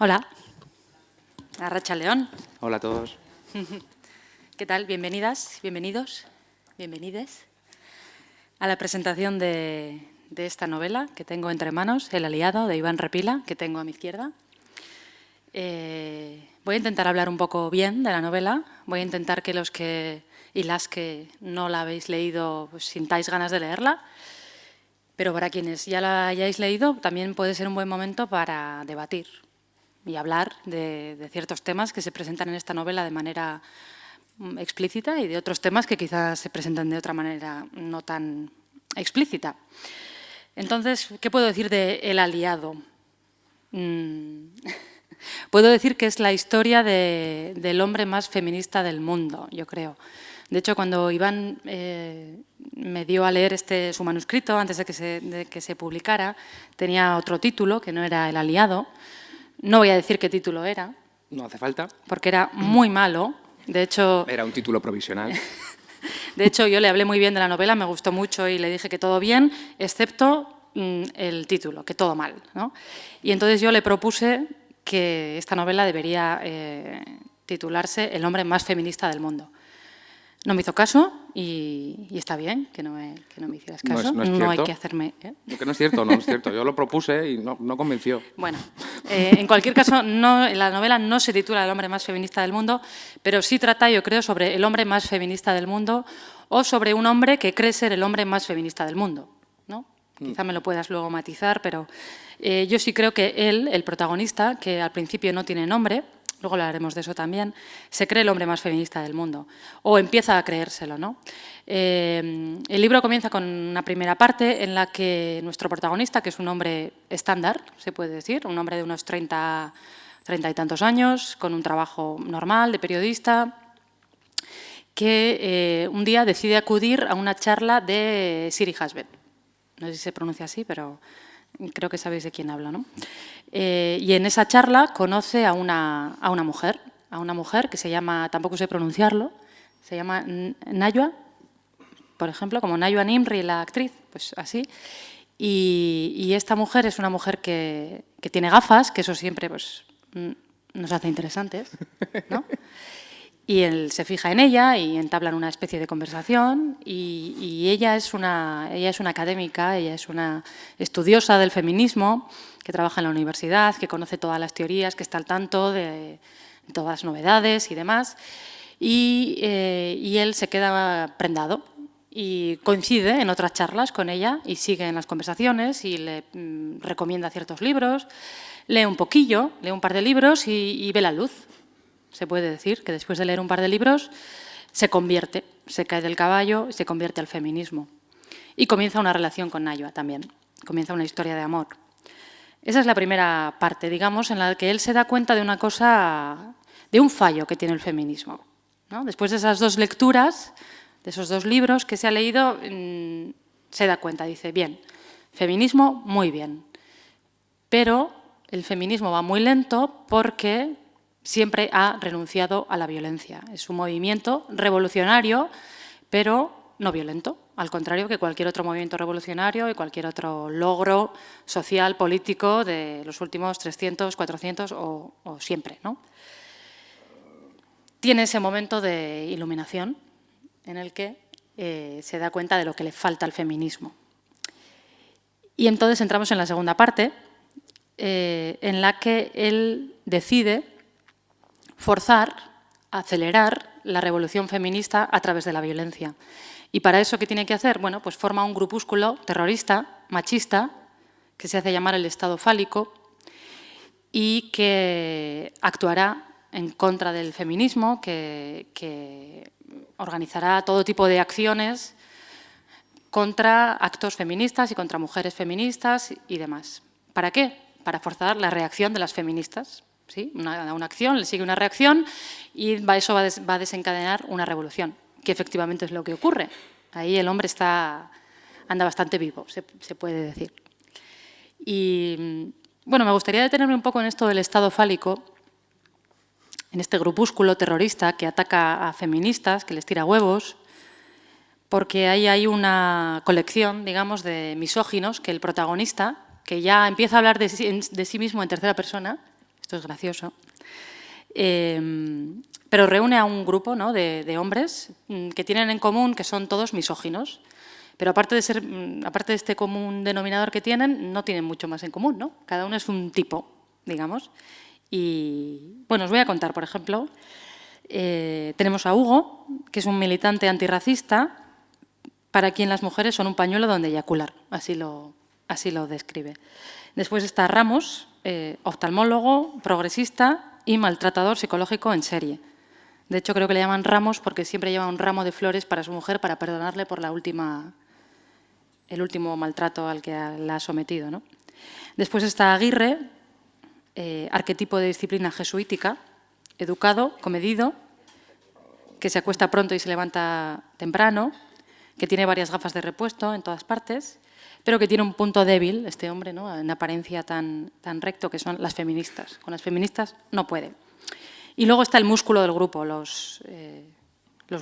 Hola, Arracha León. Hola a todos. ¿Qué tal? Bienvenidas, bienvenidos, bienvenides a la presentación de esta novela que tengo entre manos, El aliado, de Iván Repila, que tengo a mi izquierda. Voy a intentar hablar un poco bien de la novela. Voy a intentar que los que y las que no la habéis leído pues, sintáis ganas de leerla. Pero para quienes ya la hayáis leído, también puede ser un buen momento para debatir y hablar de ciertos temas que se presentan en esta novela de manera explícita y de otros temas que quizás se presentan de otra manera no tan explícita. Entonces, ¿qué puedo decir de El aliado? Puedo decir que es la historia del hombre más feminista del mundo, yo creo. De hecho, cuando Iván me dio a leer su manuscrito, antes de que se publicara, tenía otro título, que no era El aliado. No voy a decir qué título era. No hace falta. Porque era muy malo. De hecho, era un título provisional. De hecho, yo le hablé muy bien de la novela, me gustó mucho y le dije que todo bien, excepto el título, que todo mal, ¿no? Y entonces yo le propuse que esta novela debería titularse El hombre más feminista del mundo. No me hizo caso y está bien que no me hicieras caso. No hay que hacerme... Que no es cierto, no es cierto. Yo lo propuse y no convenció. Bueno, en cualquier caso, la novela no se titula El hombre más feminista del mundo, pero sí trata, yo creo, sobre el hombre más feminista del mundo o sobre un hombre que cree ser el hombre más feminista del mundo, ¿no? Quizá me lo puedas luego matizar, pero yo sí creo que él, el protagonista, que al principio no tiene nombre, luego hablaremos de eso también, se cree el hombre más feminista del mundo, o empieza a creérselo, ¿no? El libro comienza con una primera parte en la que nuestro protagonista, que es un hombre estándar, se puede decir, un hombre de unos 30 y tantos años, con un trabajo normal de periodista, que un día decide acudir a una charla de Siri Husband. No sé si se pronuncia así, pero creo que sabéis de quién hablo, ¿no? Y en esa charla conoce a una mujer que se llama, tampoco sé pronunciarlo, se llama Najwa, por ejemplo, como Najwa Nimri, la actriz, pues así. Y esta mujer es una mujer que tiene gafas, que eso siempre pues, nos hace interesantes, ¿no? Y él se fija en ella y entablan una especie de conversación y ella es una académica, ella es una estudiosa del feminismo, que trabaja en la universidad, que conoce todas las teorías, que está al tanto de todas las novedades y demás. Y él se queda prendado y coincide en otras charlas con ella y sigue en las conversaciones y le recomienda ciertos libros, lee un poquillo, lee un par de libros y ve la luz. Se puede decir que después de leer un par de libros se cae del caballo y se convierte al feminismo. Y comienza una relación con Najwa también, comienza una historia de amor. Esa es la primera parte, digamos, en la que él se da cuenta de una cosa, de un fallo que tiene el feminismo, ¿no? Después de esas dos lecturas, de esos dos libros que se ha leído, se da cuenta, dice, bien, feminismo, muy bien, pero el feminismo va muy lento porque siempre ha renunciado a la violencia. Es un movimiento revolucionario, pero no violento, al contrario que cualquier otro movimiento revolucionario y cualquier otro logro social, político de los últimos 300, 400 o siempre, ¿no? Tiene ese momento de iluminación en el que se da cuenta de lo que le falta al feminismo. Y entonces entramos en la segunda parte, en la que él decide forzar, acelerar la revolución feminista a través de la violencia. ¿Y para eso qué tiene que hacer? Bueno, pues forma un grupúsculo terrorista, machista, que se hace llamar el Estado Fálico y que actuará en contra del feminismo, que organizará todo tipo de acciones contra actos feministas y contra mujeres feministas y demás. ¿Para qué? Para forzar la reacción de las feministas. ¿Sí? Una acción, le sigue una reacción y eso va a desencadenar una revolución, que efectivamente es lo que ocurre. Ahí el hombre anda bastante vivo, se puede decir. Y bueno, me gustaría detenerme un poco en esto del Estado fálico, en este grupúsculo terrorista que ataca a feministas, que les tira huevos, porque ahí hay una colección, digamos, de misóginos que el protagonista, que ya empieza a hablar de sí mismo en tercera persona, Esto es gracioso. Pero reúne a un grupo, ¿no?, de hombres que tienen en común que son todos misóginos. Pero aparte de este común denominador que tienen, no tienen mucho más en común, ¿no? Cada uno es un tipo, digamos. Y bueno, os voy a contar, por ejemplo, tenemos a Hugo, que es un militante antirracista, para quien las mujeres son un pañuelo donde eyacular, así lo describe. Después está Ramos, oftalmólogo, progresista y maltratador psicológico en serie. De hecho, creo que le llaman Ramos porque siempre lleva un ramo de flores para su mujer para perdonarle por el último maltrato al que la ha sometido, ¿no? Después está Aguirre, arquetipo de disciplina jesuítica, educado, comedido, que se acuesta pronto y se levanta temprano, que tiene varias gafas de repuesto en todas partes, pero que tiene un punto débil, este hombre, ¿no?, en apariencia tan recto, que son las feministas. Con las feministas no puede. Y luego está el músculo del grupo, los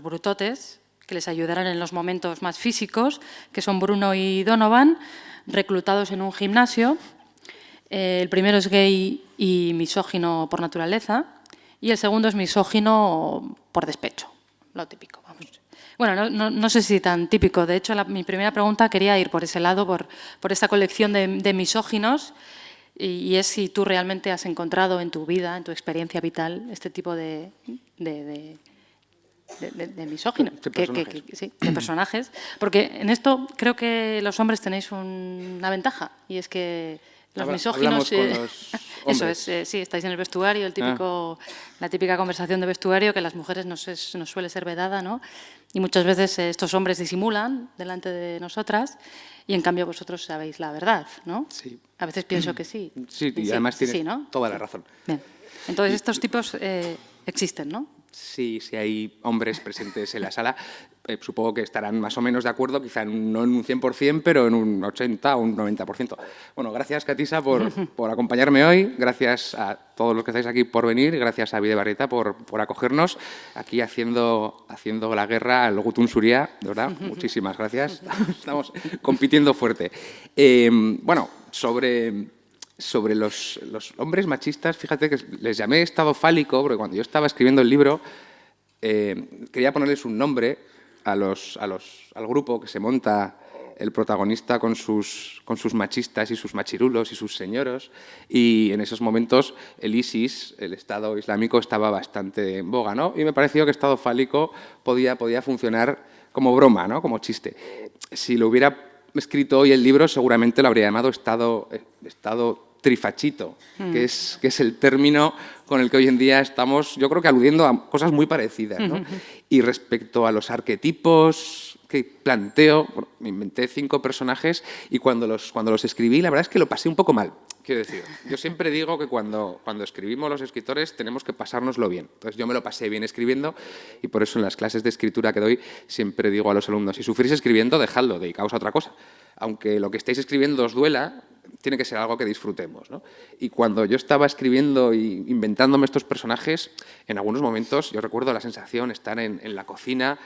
brutotes, que les ayudarán en los momentos más físicos, que son Bruno y Donovan, reclutados en un gimnasio. El primero es gay y misógino por naturaleza, y el segundo es misógino por despecho, lo típico, vamos. Bueno, no sé si tan típico. De hecho, mi primera pregunta quería ir por ese lado, por esta colección de misóginos, y es si tú realmente has encontrado en tu vida, en tu experiencia vital, este tipo de misóginos, de personajes. Porque en esto creo que los hombres tenéis una ventaja, y es que los misóginos... Con los eso es, sí, estáis en el vestuario, la típica conversación de vestuario que las mujeres nos suele ser vedada, ¿no? Y muchas veces estos hombres disimulan delante de nosotras y en cambio vosotros sabéis la verdad, ¿no? Sí. A veces pienso que sí. Sí, y además tienes sí, ¿no? toda la razón. Bien. Entonces estos tipos existen, ¿no? Sí, si hay hombres presentes en la sala, supongo que estarán más o menos de acuerdo, quizá no en un 100%, pero en un 80 o un 90%. Bueno, gracias, Katisa, por acompañarme hoy. Gracias a todos los que estáis aquí por venir. Gracias a Bide Barrieta por acogernos aquí haciendo la guerra al Gutun Zuria. De verdad, muchísimas gracias. Estamos compitiendo fuerte. Bueno, sobre los hombres machistas, fíjate que les llamé estado fálico, porque cuando yo estaba escribiendo el libro quería ponerles un nombre al grupo que se monta el protagonista con sus machistas y sus machirulos y sus señoros, y en esos momentos el ISIS, el Estado Islámico, estaba bastante en boga, ¿no? Y me pareció que estado fálico podía funcionar como broma, ¿no?, como chiste. Si lo hubiera escrito hoy el libro, seguramente lo habría llamado estado trifachito, que es el término con el que hoy en día estamos, yo creo que aludiendo a cosas muy parecidas, ¿no? Y respecto a los arquetipos que planteo, bueno, me inventé 5 personajes y cuando los escribí, la verdad es que lo pasé un poco mal. Quiero decir, yo siempre digo que cuando escribimos los escritores tenemos que pasárnoslo bien. Entonces yo me lo pasé bien escribiendo y por eso en las clases de escritura que doy siempre digo a los alumnos, si sufrís escribiendo, dejadlo, dedicaos a otra cosa. Aunque lo que estéis escribiendo os duela, tiene que ser algo que disfrutemos, ¿no? Y cuando yo estaba escribiendo y inventándome estos personajes, en algunos momentos yo recuerdo la sensación de estar en la cocina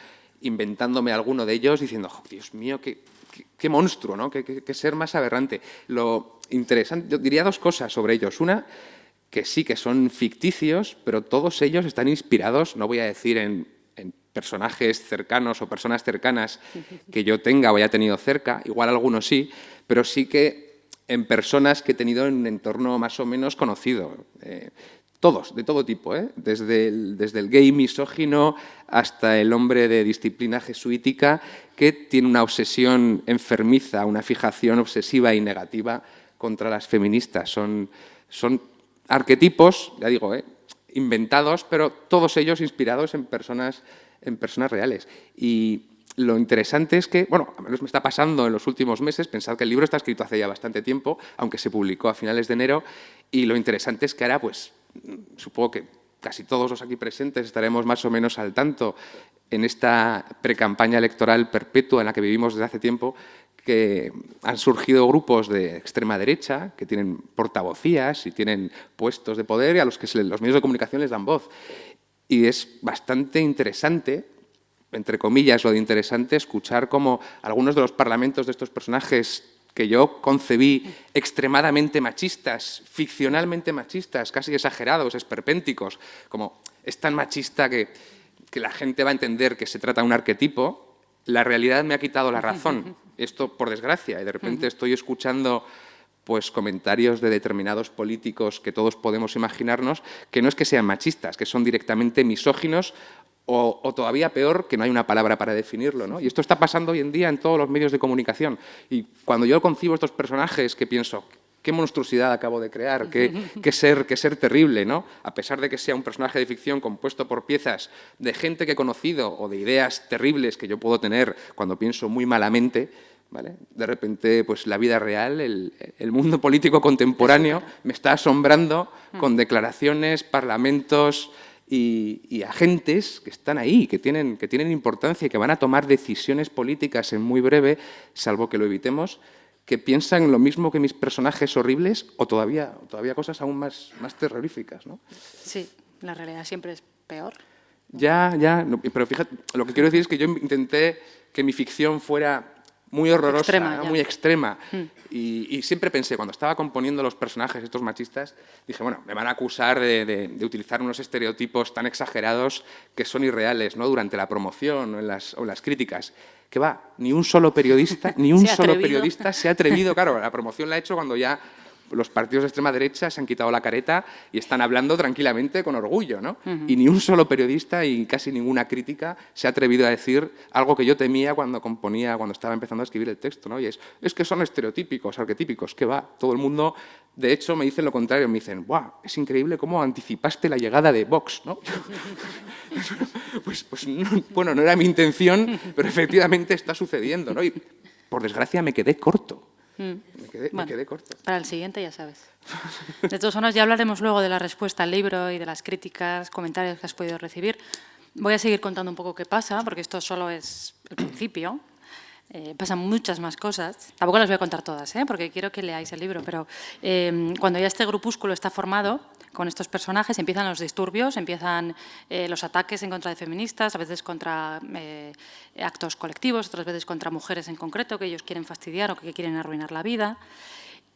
inventándome alguno de ellos diciendo, oh, Dios mío, qué monstruo, ¿no? Qué ser más aberrante. Lo interesante, yo diría 2 cosas sobre ellos. Una, que sí que son ficticios, pero todos ellos están inspirados, no voy a decir en personajes cercanos o personas cercanas que yo tenga o haya tenido cerca, igual algunos sí, pero sí que en personas que he tenido en un entorno más o menos conocido. Todos, de todo tipo, desde el gay misógino hasta el hombre de disciplina jesuítica que tiene una obsesión enfermiza, una fijación obsesiva y negativa contra las feministas. Son arquetipos, ya digo, inventados, pero todos ellos inspirados en personas reales. Y lo interesante es que, bueno, a menos me está pasando en los últimos meses, pensad que el libro está escrito hace ya bastante tiempo, aunque se publicó a finales de enero, y lo interesante es que ahora, pues, supongo que casi todos los aquí presentes estaremos más o menos al tanto en esta precampaña electoral perpetua en la que vivimos desde hace tiempo, que han surgido grupos de extrema derecha que tienen portavocías y tienen puestos de poder y a los que los medios de comunicación les dan voz. Y es bastante interesante, entre comillas, lo de interesante, escuchar cómo algunos de los parlamentos de estos personajes que yo concebí extremadamente machistas, ficcionalmente machistas, casi exagerados, esperpénticos, como es tan machista que la gente va a entender que se trata de un arquetipo, la realidad me ha quitado la razón. Esto, por desgracia, y de repente estoy escuchando pues comentarios de determinados políticos que todos podemos imaginarnos, que no es que sean machistas, que son directamente misóginos o todavía peor, que no hay una palabra para definirlo, ¿no? Y esto está pasando hoy en día en todos los medios de comunicación. Y cuando yo concibo estos personajes, que pienso, qué monstruosidad acabo de crear, qué ser terrible, ¿no? A pesar de que sea un personaje de ficción compuesto por piezas de gente que he conocido o de ideas terribles que yo puedo tener cuando pienso muy malamente, ¿vale? De repente, pues la vida real, el mundo político contemporáneo me está asombrando con declaraciones, parlamentos y agentes que están ahí, que tienen importancia y que van a tomar decisiones políticas en muy breve, salvo que lo evitemos, que piensan lo mismo que mis personajes horribles o todavía cosas aún más terroríficas, ¿no? Sí, la realidad siempre es peor. Ya, no, pero fíjate, lo que quiero decir es que yo intenté que mi ficción fuera muy horrorosa, Extrema, ¿no? Muy extrema. Y siempre pensé, cuando estaba componiendo los personajes estos machistas, dije, bueno, me van a acusar de utilizar unos estereotipos tan exagerados que son irreales, ¿no? Durante la promoción o en las críticas. Que va, ni un solo periodista se ha atrevido. Claro, la promoción la he hecho cuando ya los partidos de extrema derecha se han quitado la careta y están hablando tranquilamente con orgullo, ¿no? Y ni un solo periodista y casi ninguna crítica se ha atrevido a decir algo que yo temía cuando componía, cuando estaba empezando a escribir el texto, ¿no? Y es que son estereotípicos, arquetípicos, ¿qué va? Todo el mundo, de hecho, me dicen lo contrario, me dicen, ¡buah! Es increíble cómo anticipaste la llegada de Vox, ¿no? pues no, bueno, no era mi intención, pero efectivamente está sucediendo, ¿no? Y por desgracia me quedé corto. Me quedé corto. Para el siguiente ya sabes. De todas formas, ya hablaremos luego de la respuesta al libro y de las críticas, comentarios que has podido recibir. Voy a seguir contando un poco qué pasa, porque esto solo es el principio. Pasan muchas más cosas. Tampoco las voy a contar todas, porque quiero que leáis el libro, pero cuando ya este grupúsculo está formado con estos personajes, empiezan los disturbios, empiezan los ataques en contra de feministas, a veces contra actos colectivos, otras veces contra mujeres en concreto que ellos quieren fastidiar o que quieren arruinar la vida.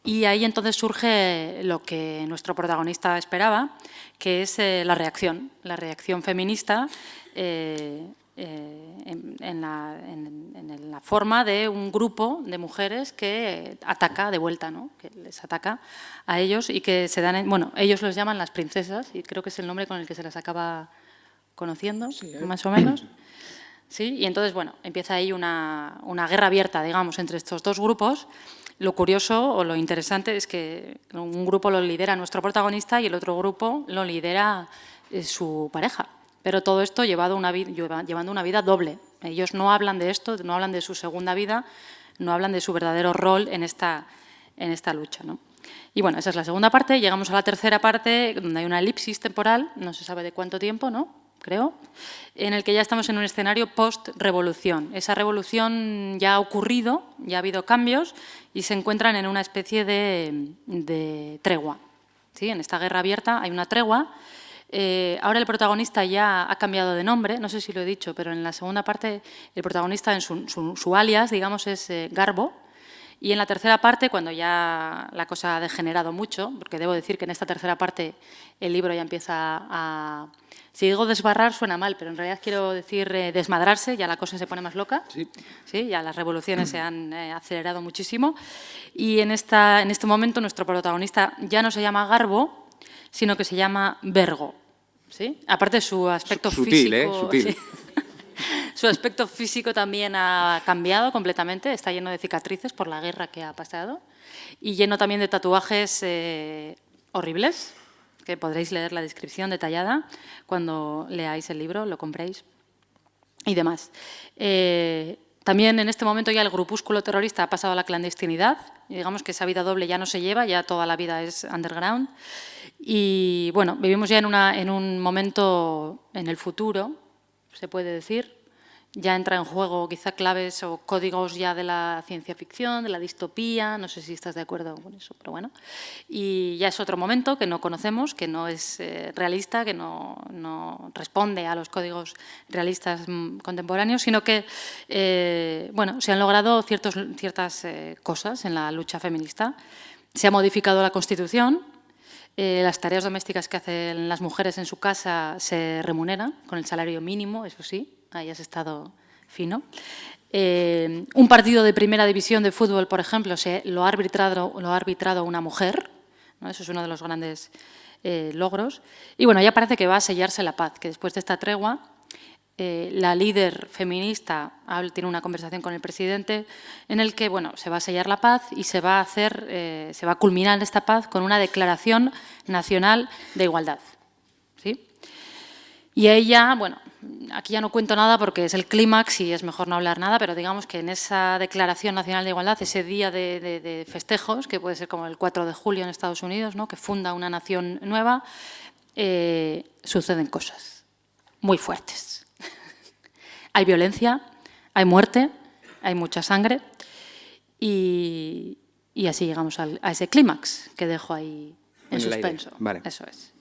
Y ahí entonces surge lo que nuestro protagonista esperaba, que es la reacción feminista en la forma de un grupo de mujeres que ataca de vuelta, ¿no? Que les ataca a ellos y que se dan, bueno, ellos los llaman las princesas y creo que es el nombre con el que se las acaba conociendo, sí, más o menos. Sí, y entonces, bueno, empieza ahí una guerra abierta, digamos, entre estos dos grupos. Lo curioso o lo interesante es que un grupo lo lidera nuestro protagonista y el otro grupo lo lidera su pareja. Pero todo esto llevando una vida doble. Ellos no hablan de esto, no hablan de su segunda vida, no hablan de su verdadero rol en esta lucha, ¿no? Y bueno, esa es la segunda parte. Llegamos a la tercera parte, donde hay una elipsis temporal, no se sabe de cuánto tiempo, ¿no? Creo, en el que ya estamos en un escenario post-revolución. Esa revolución ya ha ocurrido, ya ha habido cambios y se encuentran en una especie de tregua. ¿Sí? En esta guerra abierta hay una tregua. Ahora el protagonista ya ha cambiado de nombre, no sé si lo he dicho, pero en la segunda parte el protagonista en su alias, digamos, es Garbo. Y en la tercera parte, cuando ya la cosa ha degenerado mucho, porque debo decir que en esta tercera parte el libro ya empieza a... Si digo desbarrar suena mal, pero en realidad quiero decir desmadrarse, ya la cosa se pone más loca. Sí. Sí, ya las revoluciones se han acelerado muchísimo. Y en este momento nuestro protagonista ya no se llama Garbo, sino que se llama Vergo. ¿Sí? Aparte de su aspecto físico... Sutil. Sí. Su aspecto físico también ha cambiado completamente, está lleno de cicatrices por la guerra que ha pasado y lleno también de tatuajes horribles, que podréis leer la descripción detallada cuando leáis el libro, lo compréis y demás. También en este momento ya el grupúsculo terrorista ha pasado a la clandestinidad, y digamos que esa vida doble ya no se lleva, ya toda la vida es underground. Y bueno, vivimos ya en un momento en el futuro, se puede decir, ya entra en juego quizá claves o códigos ya de la ciencia ficción, de la distopía, no sé si estás de acuerdo con eso, pero bueno. Y ya es otro momento que no conocemos, que no es realista, que no responde a los códigos realistas contemporáneos, sino que bueno, se han logrado ciertas cosas en la lucha feminista. Se ha modificado la Constitución. Las tareas domésticas que hacen las mujeres en su casa se remuneran con el salario mínimo, eso sí, ahí has estado fino. Un partido de primera división de fútbol, por ejemplo, lo ha arbitrado una mujer, ¿no? Eso es uno de los grandes logros. Y bueno, ya parece que va a sellarse la paz, que después de esta tregua la líder feminista tiene una conversación con el presidente en el que bueno, se va a sellar la paz y se va a culminar esta paz con una declaración nacional de igualdad. ¿Sí? Y ella, bueno, aquí ya no cuento nada porque es el clímax y es mejor no hablar nada, pero digamos que en esa declaración nacional de igualdad, ese día de festejos, que puede ser como el 4 de julio en Estados Unidos, ¿no? Que funda una nación nueva, suceden cosas muy fuertes. Hay violencia, hay muerte, hay mucha sangre y así llegamos a ese clímax que dejo ahí en suspenso. Vale. Eso es.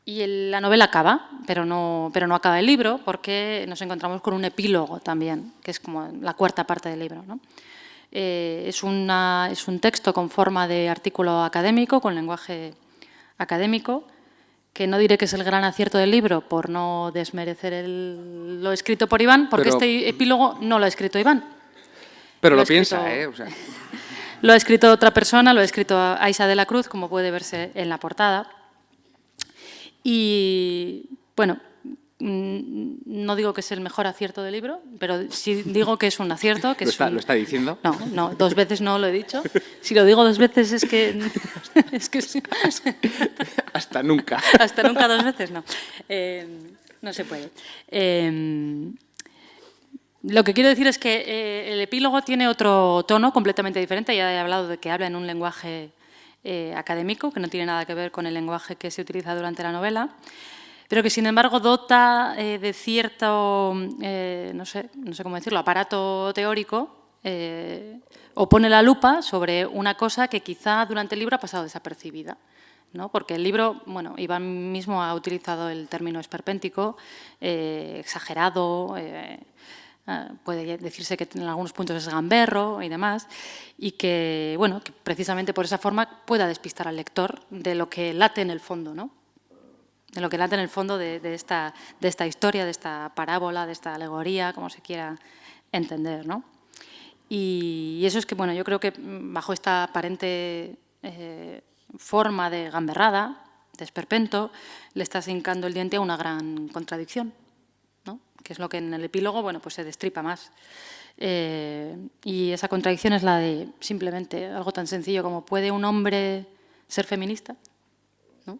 Y la novela acaba, pero no acaba el libro porque nos encontramos con un epílogo también, que es como la cuarta parte del libro, ¿no? Es un texto con forma de artículo académico, con lenguaje académico, que no diré que es el gran acierto del libro por no desmerecer lo escrito por Iván, porque este epílogo no lo ha escrito Iván. Pero lo piensa, ¿eh? O sea. Lo ha escrito otra persona, lo ha escrito Aisa de la Cruz, como puede verse en la portada. Y, bueno, no digo que es el mejor acierto del libro, pero sí digo que es un acierto. Que ¿Lo está diciendo? No, 2 veces no lo he dicho. Si lo digo 2 veces es que... Hasta nunca. Hasta nunca 2 veces, no. No se puede. Lo que quiero decir es que el epílogo tiene otro tono completamente diferente. Ya he hablado de que habla en un lenguaje académico, que no tiene nada que ver con el lenguaje que se utiliza durante la novela, pero que, sin embargo, dota de cierto, no sé cómo decirlo, aparato teórico, o pone la lupa sobre una cosa que quizá durante el libro ha pasado desapercibida, ¿no? Porque el libro, bueno, Iván mismo ha utilizado el término esperpéntico, exagerado, puede decirse que en algunos puntos es gamberro y demás, y que, bueno, que precisamente por esa forma pueda despistar al lector de lo que late en el fondo, ¿no? De lo que late en el fondo de esta historia, de esta parábola, de esta alegoría, como se quiera entender, ¿no? Y eso es que, bueno, yo creo que bajo esta aparente forma de gamberrada, de esperpento, le estás hincando el diente a una gran contradicción, ¿no? Que es lo que en el epílogo, bueno, pues se destripa más. Y esa contradicción es la de simplemente algo tan sencillo como ¿puede un hombre ser feminista? ¿No?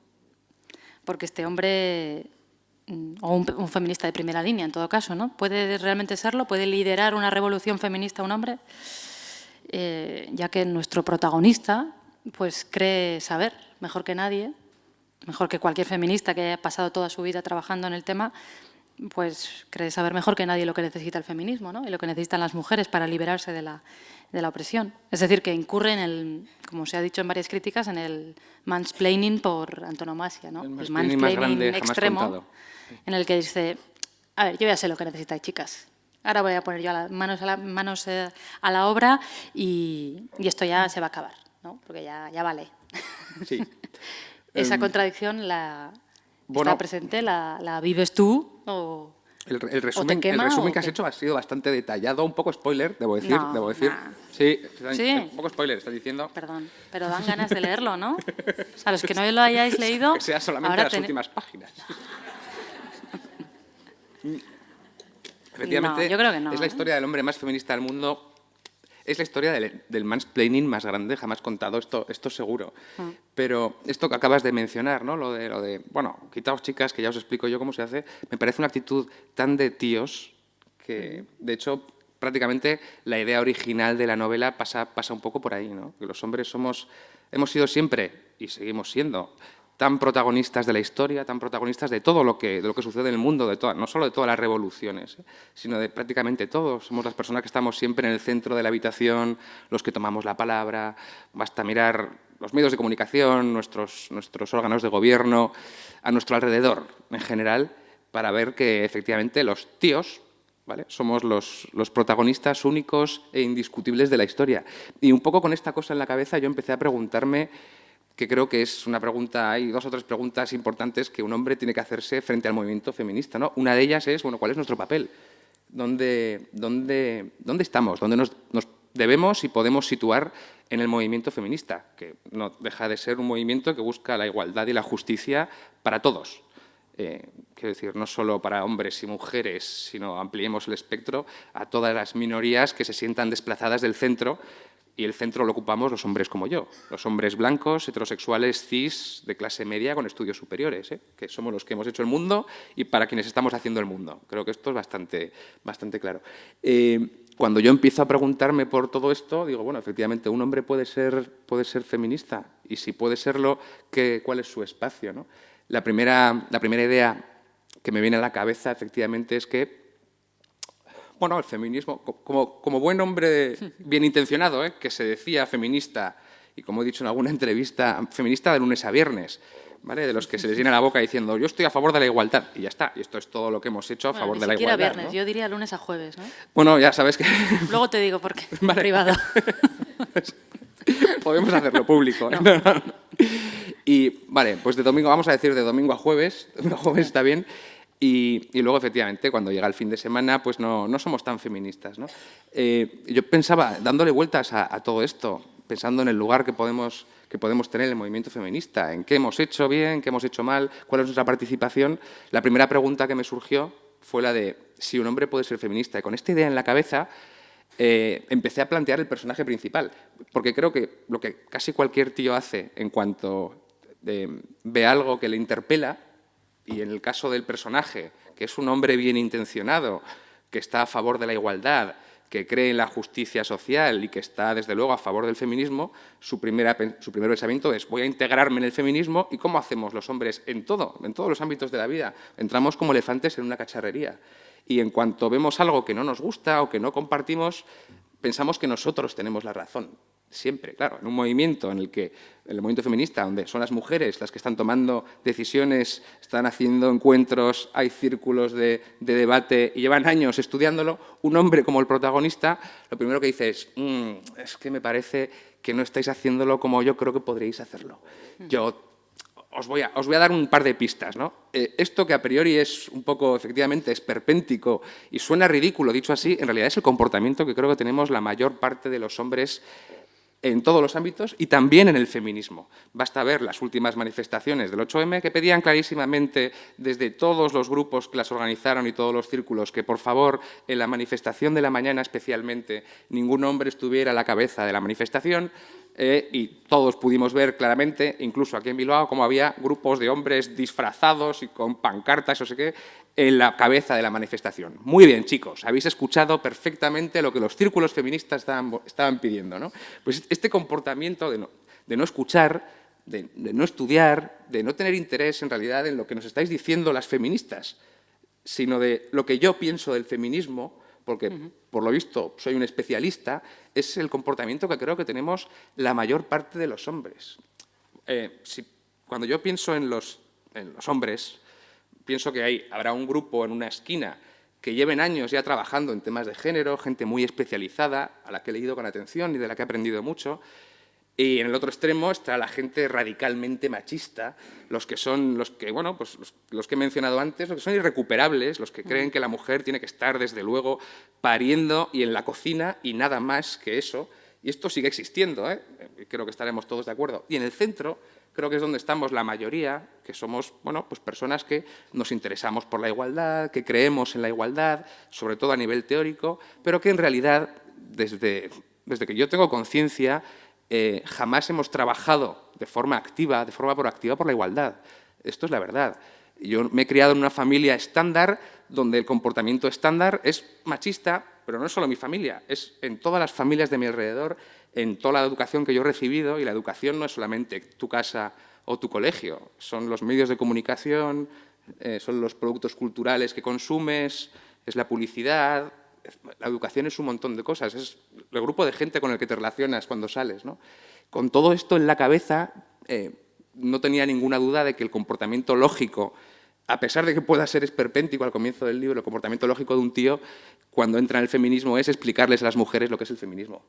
Porque este hombre, o un feminista de primera línea en todo caso, ¿no? ¿Puede realmente serlo? ¿Puede liderar una revolución feminista un hombre? Ya que nuestro protagonista pues cree saber mejor que nadie, mejor que cualquier feminista que haya pasado toda su vida trabajando en el tema, pues cree saber mejor que nadie lo que necesita el feminismo, ¿no? Y lo que necesitan las mujeres para liberarse de la opresión. Es decir, que incurre en el, como se ha dicho en varias críticas, en el mansplaining por antonomasia, ¿no? El mansplaining extremo, en el que dice, a ver, yo ya sé lo que necesitáis, chicas. Ahora voy a poner yo manos a la obra y esto ya se va a acabar, ¿no? Porque ya vale. Sí. Esa contradicción está presente, la vives tú o el resumen que has hecho ha sido bastante detallado, un poco spoiler, debo decir. No. Sí, ¿Sí? un poco spoiler, estás diciendo. Perdón, pero dan ganas de leerlo, ¿no? A los que no lo hayáis leído... Que sea solamente las últimas páginas. Efectivamente, no, yo creo que no, es la historia del hombre más feminista del mundo. Es la historia del mansplaining más grande jamás contado, esto seguro. Pero esto que acabas de mencionar, ¿no? Lo de, bueno, quitaos chicas, que ya os explico yo cómo se hace, me parece una actitud tan de tíos que, de hecho, prácticamente la idea original de la novela pasa un poco por ahí, ¿no? Que los hombres hemos sido siempre, y seguimos siendo, tan protagonistas de la historia, tan protagonistas de todo de lo que sucede en el mundo, no solo de todas las revoluciones, sino de prácticamente todos. Somos las personas que estamos siempre en el centro de la habitación, los que tomamos la palabra. Basta mirar los medios de comunicación, nuestros órganos de gobierno, a nuestro alrededor en general, para ver que efectivamente los tíos, ¿vale?, somos los protagonistas únicos e indiscutibles de la historia. Y un poco con esta cosa en la cabeza yo empecé a preguntarme, que creo que es una pregunta, hay 2 o 3 preguntas importantes que un hombre tiene que hacerse frente al movimiento feminista, ¿no? Una de ellas es, bueno, ¿cuál es nuestro papel? ¿Dónde estamos? ¿Dónde nos debemos y podemos situar en el movimiento feminista? Que no deja de ser un movimiento que busca la igualdad y la justicia para todos. Quiero decir, no solo para hombres y mujeres, sino ampliemos el espectro a todas las minorías que se sientan desplazadas del centro, y el centro lo ocupamos los hombres como yo, los hombres blancos, heterosexuales, cis, de clase media, con estudios superiores, que somos los que hemos hecho el mundo y para quienes estamos haciendo el mundo. Creo que esto es bastante claro. Cuando yo empiezo a preguntarme por todo esto, digo, bueno, efectivamente, un hombre puede ser feminista, y si puede serlo, ¿cuál es su espacio, ¿no? La primera idea que me viene a la cabeza, efectivamente, es que, bueno, el feminismo, como buen hombre bien intencionado, que se decía feminista, y como he dicho en alguna entrevista, feminista de lunes a viernes, ¿vale?, de los que se les llena la boca diciendo yo estoy a favor de la igualdad, y ya está, y esto es todo lo que hemos hecho a favor de la igualdad. Ni siquiera viernes, ¿no? Yo diría lunes a jueves, ¿no? Bueno, ya sabes que... Luego te digo por qué, vale. privado. Podemos hacerlo público. No. Y, vale, pues vamos a decir de domingo a jueves está bien. Y luego, efectivamente, cuando llega el fin de semana, pues no somos tan feministas, ¿no? Yo pensaba, dándole vueltas a todo esto, pensando en el lugar que podemos tener en el movimiento feminista, en qué hemos hecho bien, qué hemos hecho mal, cuál es nuestra participación, la primera pregunta que me surgió fue la de si un hombre puede ser feminista. Y con esta idea en la cabeza empecé a plantear el personaje principal, porque creo que lo que casi cualquier tío hace en cuanto ve algo que le interpela, y en el caso del personaje, que es un hombre bien intencionado, que está a favor de la igualdad, que cree en la justicia social y que está, desde luego, a favor del feminismo, su primer pensamiento es voy a integrarme en el feminismo. ¿Y cómo hacemos los hombres en todos los ámbitos de la vida? Entramos como elefantes en una cacharrería. Y en cuanto vemos algo que no nos gusta o que no compartimos, pensamos que nosotros tenemos la razón. Siempre, claro, en un movimiento en el movimiento feminista, donde son las mujeres las que están tomando decisiones, están haciendo encuentros, hay círculos de debate y llevan años estudiándolo, un hombre como el protagonista, lo primero que dice es que me parece que no estáis haciéndolo como yo creo que podríais hacerlo. Yo os voy a dar un par de pistas, ¿no? Esto que a priori es un poco, efectivamente, esperpéntico y suena ridículo, dicho así, en realidad es el comportamiento que creo que tenemos la mayor parte de los hombres en todos los ámbitos y también en el feminismo. Basta ver las últimas manifestaciones del 8M que pedían clarísimamente desde todos los grupos que las organizaron y todos los círculos que, por favor, en la manifestación de la mañana especialmente, ningún hombre estuviera a la cabeza de la manifestación. Y todos pudimos ver claramente, incluso aquí en Bilbao, cómo había grupos de hombres disfrazados y con pancartas, no sé qué, en la cabeza de la manifestación. Muy bien, chicos, habéis escuchado perfectamente lo que los círculos feministas estaban pidiendo, ¿no? Pues este comportamiento de no escuchar, de no estudiar, de no tener interés en realidad en lo que nos estáis diciendo las feministas, sino de lo que yo pienso del feminismo, porque, por lo visto, soy un especialista, es el comportamiento que creo que tenemos la mayor parte de los hombres. Cuando yo pienso en los hombres, pienso que habrá un grupo en una esquina que lleven años ya trabajando en temas de género, gente muy especializada, a la que he leído con atención y de la que he aprendido mucho. Y en el otro extremo está la gente radicalmente machista, los que he mencionado antes, los que son irrecuperables, los que creen que la mujer tiene que estar, desde luego, pariendo y en la cocina y nada más que eso. Y esto sigue existiendo, creo que estaremos todos de acuerdo. Y en el centro creo que es donde estamos la mayoría, que somos personas que nos interesamos por la igualdad, que creemos en la igualdad, sobre todo a nivel teórico, pero que en realidad, desde que yo tengo conciencia, jamás hemos trabajado de forma activa, de forma proactiva por la igualdad. Esto es la verdad. Yo me he criado en una familia estándar donde el comportamiento estándar es machista, pero no es solo mi familia, es en todas las familias de mi alrededor, en toda la educación que yo he recibido, y la educación no es solamente tu casa o tu colegio, son los medios de comunicación, son los productos culturales que consumes, es la publicidad, la educación es un montón de cosas, es el grupo de gente con el que te relacionas cuando sales, ¿no? Con todo esto en la cabeza, no tenía ninguna duda de que el comportamiento lógico, a pesar de que pueda ser esperpéntico al comienzo del libro, el comportamiento lógico de un tío, cuando entra en el feminismo, es explicarles a las mujeres lo que es el feminismo.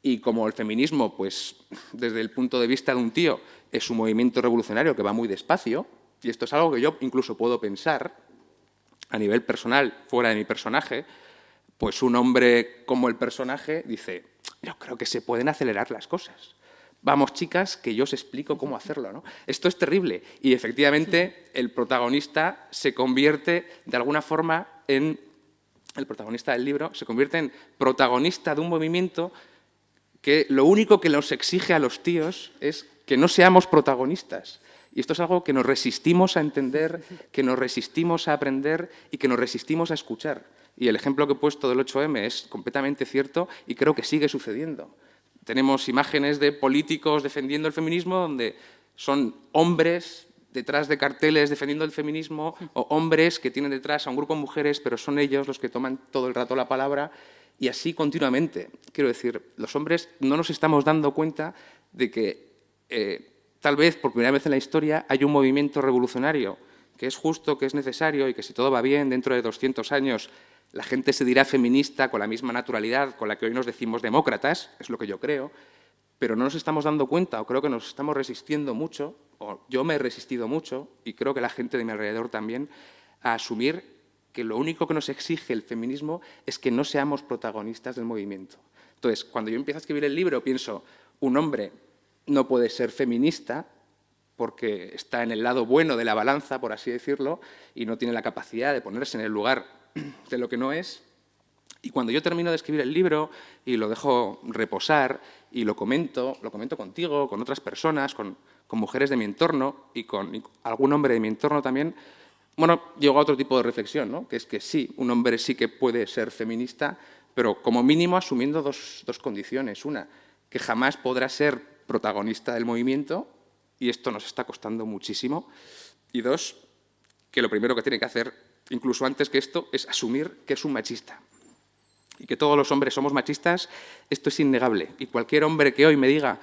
Y como el feminismo, pues, desde el punto de vista de un tío, es un movimiento revolucionario que va muy despacio, y esto es algo que yo incluso puedo pensar a nivel personal, fuera de mi personaje, pues un hombre como el personaje dice, yo creo que se pueden acelerar las cosas. Vamos, chicas, que yo os explico cómo hacerlo, ¿no? Esto es terrible. Y, efectivamente, el protagonista se convierte, de alguna forma, el protagonista del libro, se convierte en protagonista de un movimiento que lo único que nos exige a los tíos es que no seamos protagonistas. Y esto es algo que nos resistimos a entender, que nos resistimos a aprender y que nos resistimos a escuchar. Y el ejemplo que he puesto del 8M es completamente cierto y creo que sigue sucediendo. Tenemos imágenes de políticos defendiendo el feminismo donde son hombres detrás de carteles defendiendo el feminismo o hombres que tienen detrás a un grupo de mujeres, pero son ellos los que toman todo el rato la palabra y así continuamente. Quiero decir, los hombres no nos estamos dando cuenta de que tal vez por primera vez en la historia hay un movimiento revolucionario que es justo, que es necesario y que si todo va bien dentro de 200 años la gente se dirá feminista con la misma naturalidad con la que hoy nos decimos demócratas, es lo que yo creo, pero no nos estamos dando cuenta o creo que nos estamos resistiendo mucho, o yo me he resistido mucho y creo que la gente de mi alrededor también, a asumir que lo único que nos exige el feminismo es que no seamos protagonistas del movimiento. Entonces, cuando yo empiezo a escribir el libro, pienso, un hombre no puede ser feminista porque está en el lado bueno de la balanza, por así decirlo, y no tiene la capacidad de ponerse en el lugar de lo que no es. Y cuando yo termino de escribir el libro y lo dejo reposar y lo comento contigo, con otras personas, con mujeres de mi entorno y con algún hombre de mi entorno también, bueno, llego a otro tipo de reflexión, ¿no? Que es que sí, un hombre sí que puede ser feminista, pero como mínimo asumiendo dos condiciones. Una, que jamás podrá ser protagonista del movimiento, y esto nos está costando muchísimo. Y dos, que lo primero que tiene que hacer, incluso antes que esto, es asumir que es un machista. Y que todos los hombres somos machistas, esto es innegable. Y cualquier hombre que hoy me diga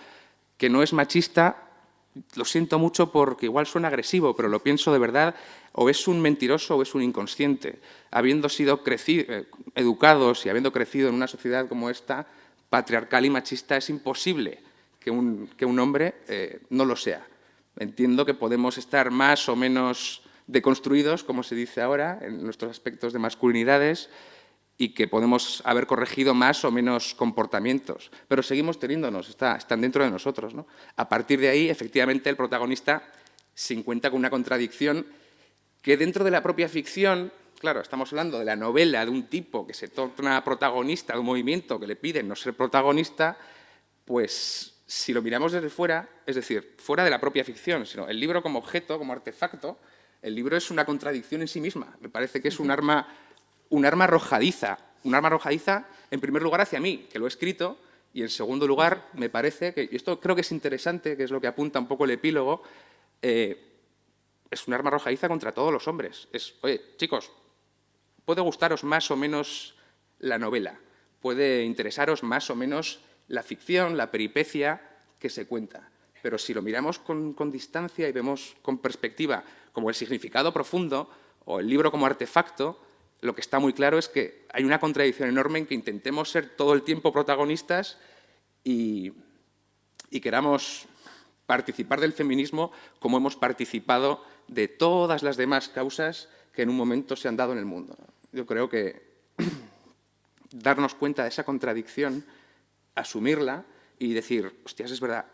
que no es machista, lo siento mucho porque igual suena agresivo, pero lo pienso de verdad, o es un mentiroso o es un inconsciente. Habiendo sido educados y habiendo crecido en una sociedad como esta, patriarcal y machista, es imposible que un hombre no lo sea. Entiendo que podemos estar más o menos deconstruidos, como se dice ahora, en nuestros aspectos de masculinidades, y que podemos haber corregido más o menos comportamientos, pero seguimos teniéndonos, están dentro de nosotros, ¿no? A partir de ahí, efectivamente, el protagonista se encuentra con una contradicción que dentro de la propia ficción, claro, estamos hablando de la novela de un tipo que se torna protagonista de un movimiento que le piden no ser protagonista, pues si lo miramos desde fuera, es decir, fuera de la propia ficción, sino el libro como objeto, como artefacto, el libro es una contradicción en sí misma. Me parece que es un arma arrojadiza, en primer lugar hacia mí, que lo he escrito, y en segundo lugar, me parece que, y esto creo que es interesante, que es lo que apunta un poco el epílogo, es un arma arrojadiza contra todos los hombres. Es, oye, chicos, puede gustaros más o menos la novela, puede interesaros más o menos la ficción, la peripecia que se cuenta, pero si lo miramos con distancia y vemos con perspectiva como el significado profundo o el libro como artefacto, lo que está muy claro es que hay una contradicción enorme en que intentemos ser todo el tiempo protagonistas y queramos participar del feminismo como hemos participado de todas las demás causas que en un momento se han dado en el mundo. Yo creo que darnos cuenta de esa contradicción, asumirla y decir, hostias, es verdad,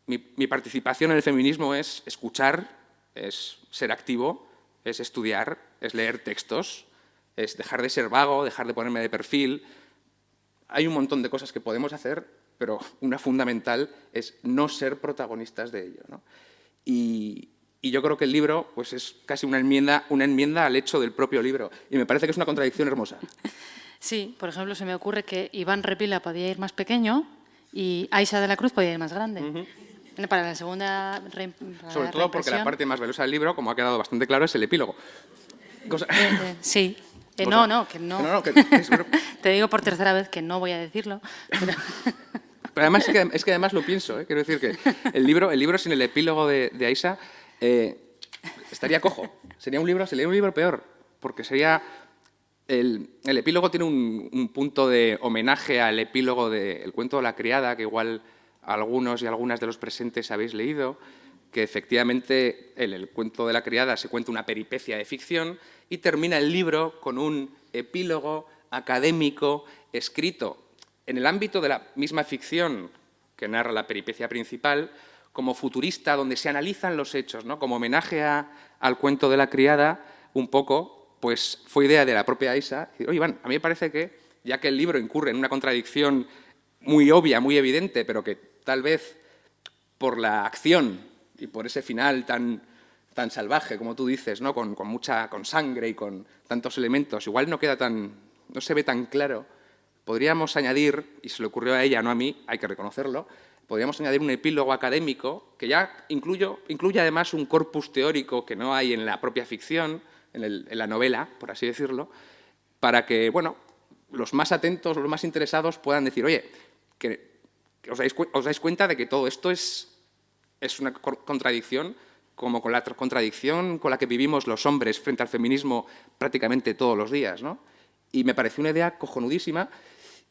mi participación en el feminismo es escuchar, es ser activo, es estudiar, es leer textos, es dejar de ser vago, dejar de ponerme de perfil. Hay un montón de cosas que podemos hacer, pero una fundamental es no ser protagonistas de ello, ¿no? Y yo creo que el libro pues, es casi una enmienda al hecho del propio libro. Y me parece que es una contradicción hermosa. Sí, por ejemplo, se me ocurre que Iván Repila podía ir más pequeño y Aisha de la Cruz podía ir más grande. Para la segunda Sobre todo porque la parte más valiosa del libro, como ha quedado bastante claro, es el epílogo. Sí. Cosa- No, que no. No, Te digo por tercera vez que no voy a decirlo. Pero... Pero además es que además lo pienso, ¿eh? Quiero decir que el libro sin el epílogo de Aisha estaría cojo. Sería un libro peor, porque sería... El epílogo tiene un punto de homenaje al epílogo del cuento de la criada, que igual algunos y algunas de los presentes habéis leído, que efectivamente en el cuento de la criada se cuenta una peripecia de ficción y termina el libro con un epílogo académico escrito en el ámbito de la misma ficción que narra la peripecia principal, como futurista, donde se analizan los hechos, ¿no? Como homenaje al cuento de la criada, un poco, pues fue idea de la propia Aisha. Oye, Iván, a mí me parece que, ya que el libro incurre en una contradicción muy obvia, muy evidente, pero que tal vez por la acción y por ese final tan salvaje, como tú dices, ¿no? con sangre y con tantos elementos, igual no se ve tan claro. Podríamos añadir, y se le ocurrió a ella, no a mí, hay que reconocerlo, podríamos añadir un epílogo académico que ya incluye además un corpus teórico que no hay en la propia ficción, en la novela, por así decirlo, para que, bueno, los más atentos, los más interesados puedan decir, oye, que os dais cuenta de que todo esto es una contradicción, como con la contradicción con la que vivimos los hombres frente al feminismo prácticamente todos los días, ¿no? Y me pareció una idea cojonudísima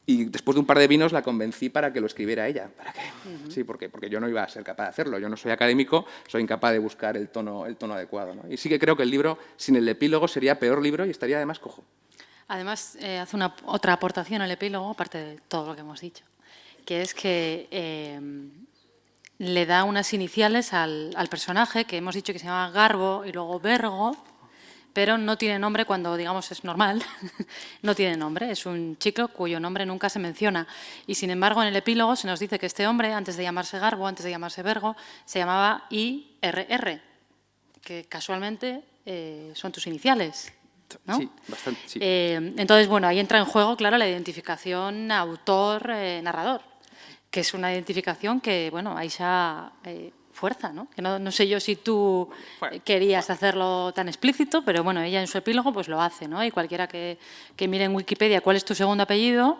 y después de un par de vinos la convencí para que lo escribiera ella. ¿Para qué? Sí, porque yo no iba a ser capaz de hacerlo. Yo no soy académico, soy incapaz de buscar el tono adecuado, ¿no? Y sí que creo que el libro, sin el epílogo, sería peor libro y estaría además cojo. Además, hace otra aportación al epílogo, aparte de todo lo que hemos dicho, que es que le da unas iniciales al personaje, que hemos dicho que se llama Garbo y luego Vergo, pero no tiene nombre cuando, digamos, es normal. No tiene nombre, es un chico cuyo nombre nunca se menciona. Y, sin embargo, en el epílogo se nos dice que este hombre, antes de llamarse Garbo, antes de llamarse Vergo, se llamaba IRR, que casualmente son tus iniciales, ¿no? Sí, bastante, sí. Entonces, bueno, ahí entra en juego, claro, la identificación autor-narrador, que es una identificación que, bueno, Aisha fuerza, ¿no? Que no sé yo si tú querías hacerlo tan explícito, pero bueno, ella en su epílogo pues lo hace, ¿no? Y cualquiera que mire en Wikipedia cuál es tu segundo apellido,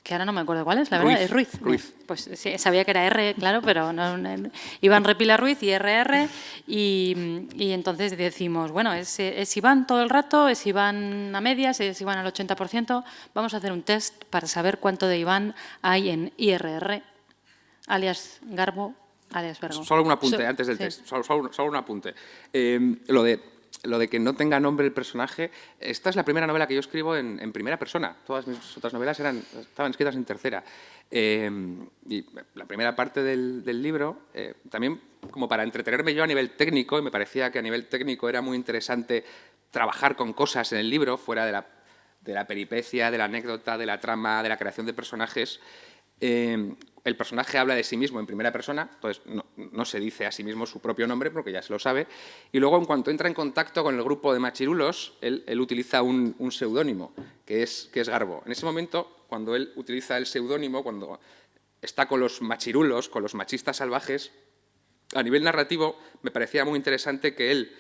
que ahora no me acuerdo cuál es, la verdad, es Ruiz. Pues sí, sabía que era R, claro, pero no, Iván Repila Ruiz y RR, y entonces decimos, bueno, es Iván todo el rato, es Iván a medias, es Iván al 80%, vamos a hacer un test para saber cuánto de Iván hay en IRR, alias Garbo, alias Vergo. Solo un apunte antes del test, solo un apunte. Lo de que no tenga nombre el personaje, esta es la primera novela que yo escribo en primera persona. Todas mis otras novelas estaban escritas en tercera. Y la primera parte del libro, también como para entretenerme yo a nivel técnico, y me parecía que a nivel técnico era muy interesante trabajar con cosas en el libro, fuera de la peripecia, de la anécdota, de la trama, de la creación de personajes. El personaje habla de sí mismo en primera persona, entonces no se dice a sí mismo su propio nombre porque ya se lo sabe, y luego en cuanto entra en contacto con el grupo de machirulos, él utiliza un seudónimo, que es Garbo. En ese momento, cuando él utiliza el seudónimo, cuando está con los machirulos, con los machistas salvajes, a nivel narrativo me parecía muy interesante que él,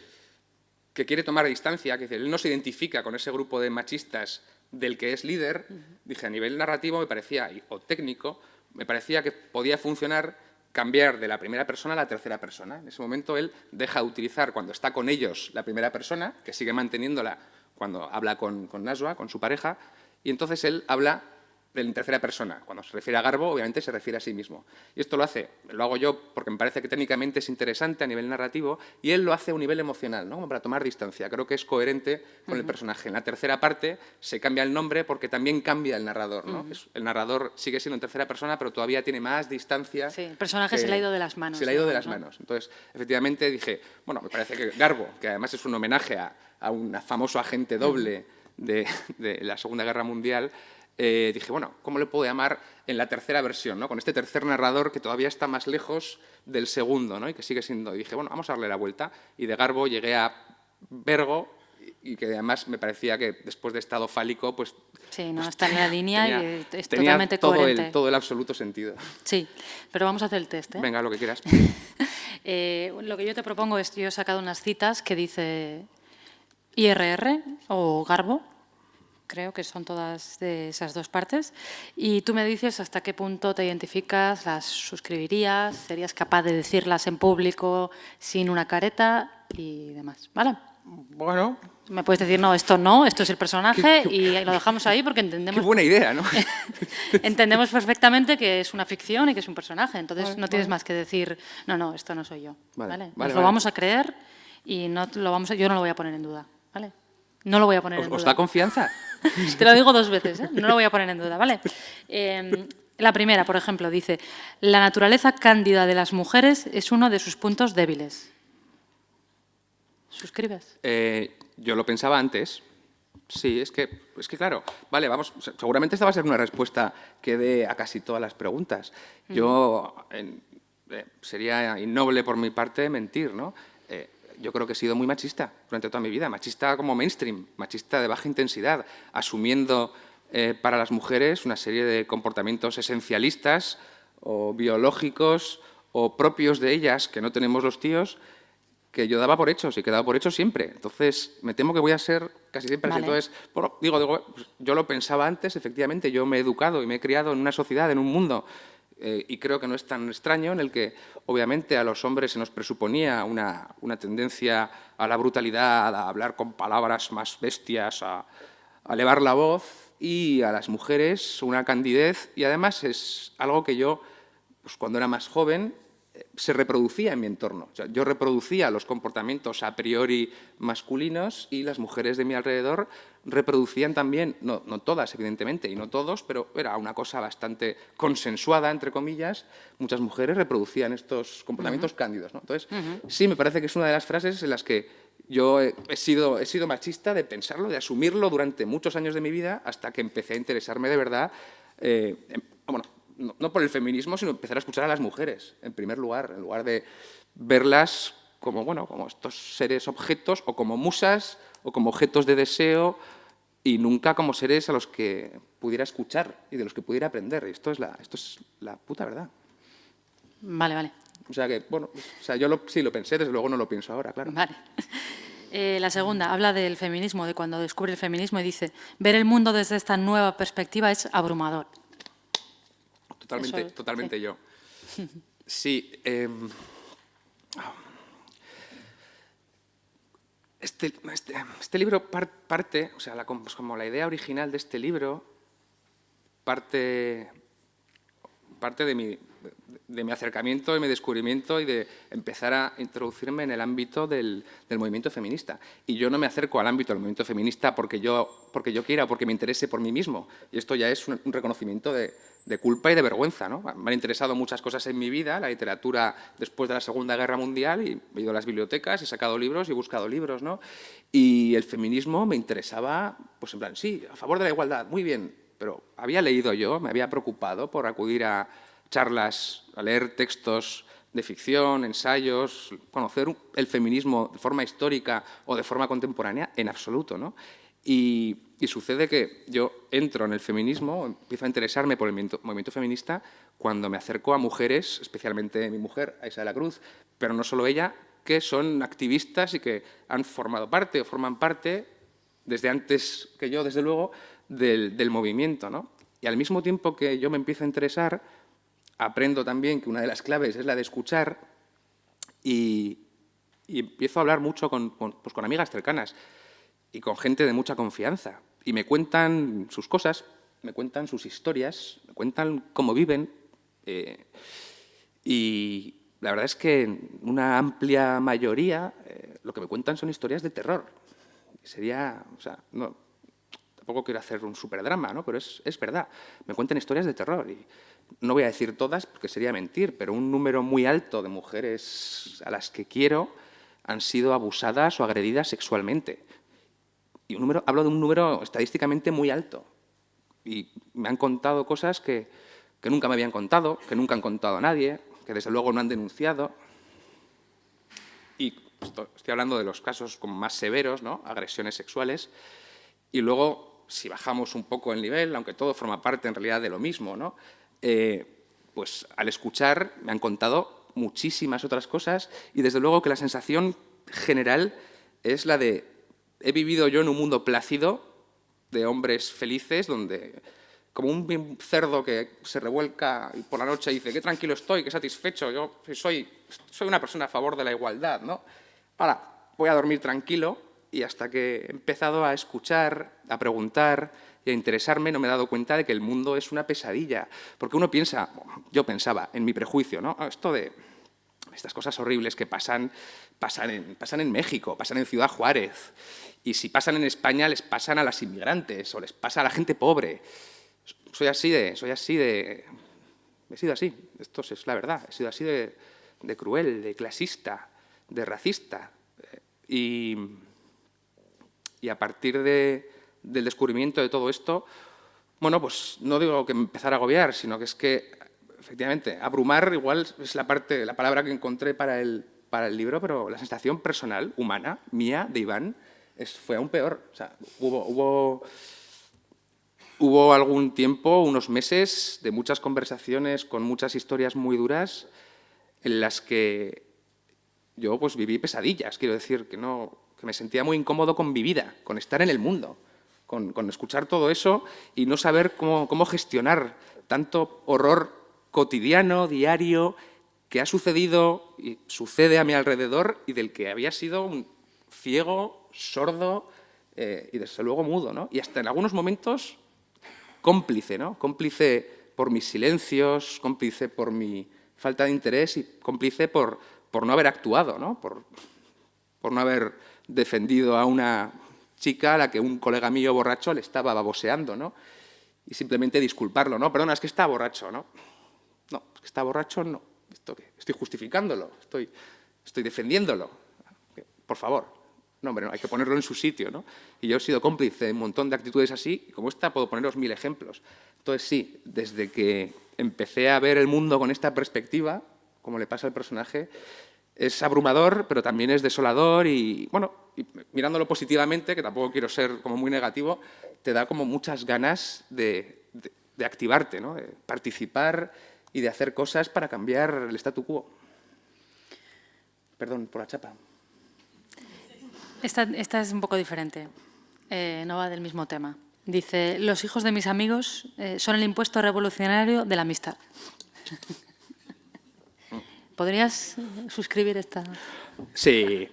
que quiere tomar distancia, que él no se identifica con ese grupo de machistas del que es líder, dije, a nivel narrativo me parecía, o técnico, me parecía que podía funcionar cambiar de la primera persona a la tercera persona. En ese momento él deja de utilizar, cuando está con ellos, la primera persona, que sigue manteniéndola cuando habla con Najwa, con su pareja, y entonces él habla en tercera persona. Cuando se refiere a Garbo, obviamente se refiere a sí mismo. Y esto lo hago yo porque me parece que técnicamente es interesante a nivel narrativo, y él lo hace a un nivel emocional, ¿no? Como para tomar distancia. Creo que es coherente con el personaje. En la tercera parte se cambia el nombre porque también cambia el narrador, ¿no? El narrador sigue siendo en tercera persona, pero todavía tiene más distancia. Sí, el personaje se le ha ido de las manos. Se le ha ido de las manos. Entonces, efectivamente, dije, bueno, me parece que Garbo, que además es un homenaje a un famoso agente doble de la Segunda Guerra Mundial, dije, bueno, ¿cómo le puedo llamar en la tercera versión, ¿no? Con este tercer narrador que todavía está más lejos del segundo, ¿no? Y que sigue siendo. Y dije, bueno, vamos a darle la vuelta. Y de Garbo llegué a Vergo y que además me parecía que después de estado fálico, pues... Sí, no, está en la línea y es totalmente todo coherente. todo el absoluto sentido. Sí, pero vamos a hacer el test, ¿eh? Venga, lo que quieras. Lo que yo te propongo es, yo he sacado unas citas que dice IRR o Garbo, creo que son todas de esas dos partes, y tú me dices hasta qué punto te identificas, las suscribirías, serías capaz de decirlas en público sin una careta y demás, ¿vale? Bueno, Me puedes decir, no, esto es el personaje y lo dejamos ahí porque qué entendemos... buena idea, ¿no? Entendemos perfectamente que es una ficción y que es un personaje, entonces Vale, no tienes vale. más que decir, no, esto no soy yo, Vale, ¿vale? vale, Nos lo vale. vamos a creer y no lo vamos yo no lo voy a poner en duda, ¿vale? No lo voy a poner en ¿Os duda. da confianza? Te lo digo 2 veces, ¿eh? No lo voy a poner en duda, ¿vale? La primera, por ejemplo, dice, la naturaleza cándida de las mujeres es uno de sus puntos débiles. ¿Suscribes? Yo lo pensaba antes. Sí, es que claro, vale, vamos, seguramente esta va a ser una respuesta que dé a casi todas las preguntas. Sería innoble por mi parte mentir, ¿no? Yo creo que he sido muy machista durante toda mi vida, machista como mainstream, machista de baja intensidad, asumiendo para las mujeres una serie de comportamientos esencialistas o biológicos o propios de ellas que no tenemos los tíos, que yo daba por hechos y que daba por hechos siempre. Entonces, me temo que voy a ser casi siempre así. Vale. Entonces, bueno, digo, pues, yo lo pensaba antes, efectivamente, yo me he educado y me he criado en una sociedad, en un mundo, y creo que no es tan extraño, en el que obviamente a los hombres se nos presuponía una tendencia a la brutalidad, a hablar con palabras más bestias, a elevar la voz, y a las mujeres una candidez, y además es algo que yo, pues cuando era más joven, se reproducía en mi entorno. O sea, yo reproducía los comportamientos a priori masculinos y las mujeres de mi alrededor reproducían también, no todas, evidentemente, y no todos, pero era una cosa bastante consensuada, entre comillas, muchas mujeres reproducían estos comportamientos cándidos, ¿no? Entonces, sí, me parece que es una de las frases en las que yo he sido machista de pensarlo, de asumirlo durante muchos años de mi vida, hasta que empecé a interesarme de verdad, bueno, no por el feminismo, sino empezar a escuchar a las mujeres, en primer lugar, en lugar de verlas como, bueno, como estos seres objetos, o como musas, o como objetos de deseo, y nunca como seres a los que pudiera escuchar y de los que pudiera aprender. Y esto es la puta verdad. Vale. O sea que, bueno, o sea, yo sí lo pensé, desde luego no lo pienso ahora, claro. Vale. La segunda habla del feminismo, de cuando descubre el feminismo y dice, ver el mundo desde esta nueva perspectiva es abrumador. Totalmente sí. yo. Sí. Este libro parte, o sea, pues como la idea original de este libro parte de mi acercamiento y mi descubrimiento y de empezar a introducirme en el ámbito del movimiento feminista. Y yo no me acerco al ámbito del movimiento feminista porque yo quiera o porque me interese por mí mismo. Y esto ya es un reconocimiento de culpa y de vergüenza, ¿no? Me han interesado muchas cosas en mi vida, la literatura después de la Segunda Guerra Mundial, y he ido a las bibliotecas, he sacado libros y he buscado libros, ¿no? Y el feminismo me interesaba, pues en plan, sí, a favor de la igualdad, muy bien, pero había leído yo, me había preocupado por acudir a charlas, a leer textos de ficción, ensayos, conocer el feminismo de forma histórica o de forma contemporánea, en absoluto, ¿no? Y sucede que yo entro en el feminismo, empiezo a interesarme por el movimiento feminista cuando me acerco a mujeres, especialmente mi mujer, Aisa de la Cruz, pero no solo ella, que son activistas y que han formado parte o forman parte, desde antes que yo, desde luego, del movimiento, ¿no? Y al mismo tiempo que yo me empiezo a interesar, aprendo también que una de las claves es la de escuchar y empiezo a hablar mucho con amigas cercanas y con gente de mucha confianza. Y me cuentan sus cosas, me cuentan sus historias, me cuentan cómo viven. Y la verdad es que en una amplia mayoría lo que me cuentan son historias de terror. Sería, o sea, no, tampoco quiero hacer un superdrama, ¿no? Pero es verdad. Me cuentan historias de terror y no voy a decir todas porque sería mentir, pero un número muy alto de mujeres a las que quiero han sido abusadas o agredidas sexualmente. Y hablo de un número estadísticamente muy alto. Y me han contado cosas que nunca me habían contado, que nunca han contado a nadie, que desde luego no han denunciado. Y estoy hablando de los casos como más severos, ¿no? Agresiones sexuales. Y luego, si bajamos un poco el nivel, aunque todo forma parte en realidad de lo mismo, ¿no? Pues al escuchar me han contado muchísimas otras cosas y desde luego que la sensación general es la de he vivido yo en un mundo plácido de hombres felices donde como un cerdo que se revuelca y por la noche dice qué tranquilo estoy, qué satisfecho, yo soy una persona a favor de la igualdad, ¿no? Ahora, voy a dormir tranquilo y hasta que he empezado a escuchar, a preguntar y a interesarme no me he dado cuenta de que el mundo es una pesadilla. Porque uno piensa, yo pensaba en mi prejuicio, ¿no? Esto de estas cosas horribles que pasan en México, pasan en Ciudad Juárez. Y si pasan en España, les pasan a las inmigrantes o les pasa a la gente pobre. He sido así, esto es la verdad, he sido así de cruel, de clasista, de racista. Y a partir del descubrimiento de todo esto, bueno, pues no digo que me empezara a agobiar, sino que es que, efectivamente, abrumar igual es la palabra que encontré para el libro, pero la sensación personal, humana, mía, de Iván, fue aún peor. O sea, hubo algún tiempo, unos meses, de muchas conversaciones con muchas historias muy duras en las que yo pues viví pesadillas. Quiero decir que me sentía muy incómodo con mi vida, con estar en el mundo, con escuchar todo eso y no saber cómo gestionar tanto horror cotidiano, diario, que ha sucedido y sucede a mi alrededor y del que había sido un ciego, sordo y desde luego mudo, ¿no? Y hasta en algunos momentos cómplice, ¿no? Cómplice por mis silencios, cómplice por mi falta de interés y cómplice por no haber actuado, ¿no? Por no haber defendido a una chica a la que un colega mío borracho le estaba baboseando, ¿no? Y simplemente disculparlo, ¿no? Perdona, es que está borracho, ¿no? No, es que está borracho, no. ¿Esto qué? Estoy justificándolo, estoy defendiéndolo. Por favor. No, hombre, no, hay que ponerlo en su sitio, ¿no? Y yo he sido cómplice de un montón de actitudes así, y como esta puedo poneros 1000 ejemplos. Entonces, sí, desde que empecé a ver el mundo con esta perspectiva, como le pasa al personaje, es abrumador, pero también es desolador y, bueno, y mirándolo positivamente, que tampoco quiero ser como muy negativo, te da como muchas ganas de activarte, ¿no? De participar y de hacer cosas para cambiar el statu quo. Perdón por la chapa. Esta es un poco diferente, no va del mismo tema. Dice, los hijos de mis amigos son el impuesto revolucionario de la amistad. ¿Podrías suscribir esta? Sí,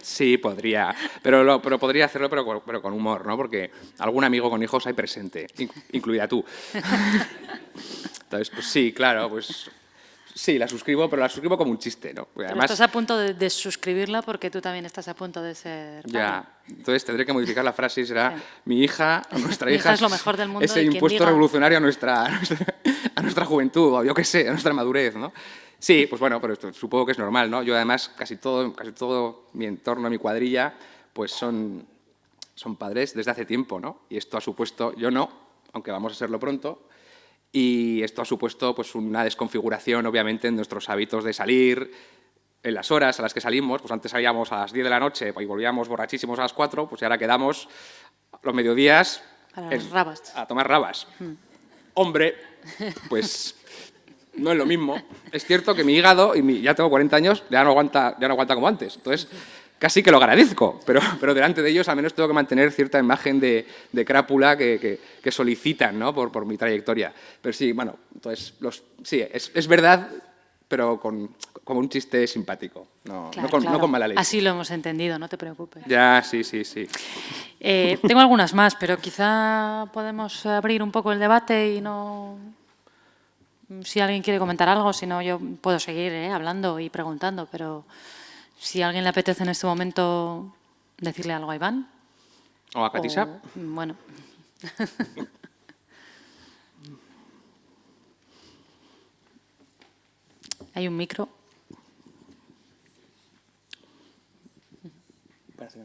sí, podría. Pero podría hacerlo pero con humor, ¿no? Porque algún amigo con hijos hay presente, incluida tú. Entonces, pues sí, claro, pues sí, la suscribo, pero la suscribo como un chiste, ¿no? Pero además, estás a punto de suscribirla porque tú también estás a punto de ser padre. Ya, entonces tendré que modificar la frase y será sí. Mi hija mi hija es lo mejor del mundo. Ese impuesto revolucionario a nuestra juventud, o yo qué sé, a nuestra madurez, ¿no? Sí, pues bueno, pero esto supongo que es normal, ¿no? Yo además casi todo mi entorno, mi cuadrilla, pues son padres desde hace tiempo, ¿no? Y esto ha supuesto, yo no, aunque vamos a serlo pronto, y esto ha supuesto pues una desconfiguración, obviamente, en nuestros hábitos de salir, en las horas a las que salimos. Pues antes salíamos a las 10 de la noche y volvíamos borrachísimos a las 4, pues ahora quedamos los mediodías a tomar rabas. Hombre, pues no es lo mismo. Es cierto que mi hígado, ya tengo 40 años, ya no aguanta como antes. Entonces, casi que lo agradezco, pero delante de ellos al menos tengo que mantener cierta imagen de crápula que solicitan, ¿no? por mi trayectoria. Pero sí, bueno, entonces, sí, es verdad, pero como un chiste simpático, no con mala leche. Así lo hemos entendido, no te preocupes. Ya, sí. Tengo algunas más, pero quizá podemos abrir un poco el debate y no... Si alguien quiere comentar algo, si no yo puedo seguir hablando y preguntando, pero si a alguien le apetece en este momento decirle algo a Iván. ¿O a Katisa? Bueno. Hay un micro.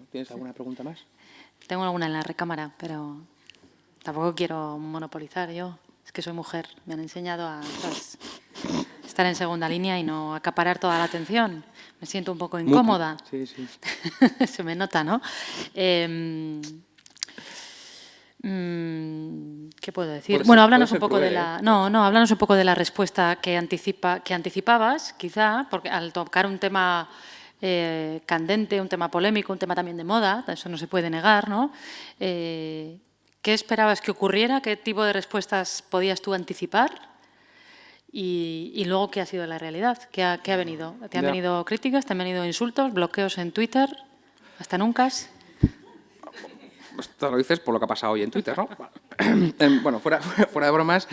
¿Tienes alguna pregunta más? Tengo alguna en la recámara, pero tampoco quiero monopolizar yo. Es que soy mujer. Me han enseñado a estar en segunda línea y no acaparar toda la atención. Me siento un poco incómoda. Sí, sí. Se me nota, ¿no? ¿Qué puedo decir? Bueno, háblanos un poco de la... No, háblanos un poco de la respuesta que anticipabas, quizá, porque al tocar un tema candente, un tema polémico, un tema también de moda, eso no se puede negar, ¿no? ¿Qué esperabas que ocurriera? ¿Qué tipo de respuestas podías tú anticipar? Y luego, ¿qué ha sido la realidad? ¿Qué ha venido? ¿Te han venido críticas? ¿Te han venido insultos? ¿Bloqueos en Twitter? ¿Hasta nunca? Esto lo dices por lo que ha pasado hoy en Twitter, ¿no? Bueno, fuera de bromas,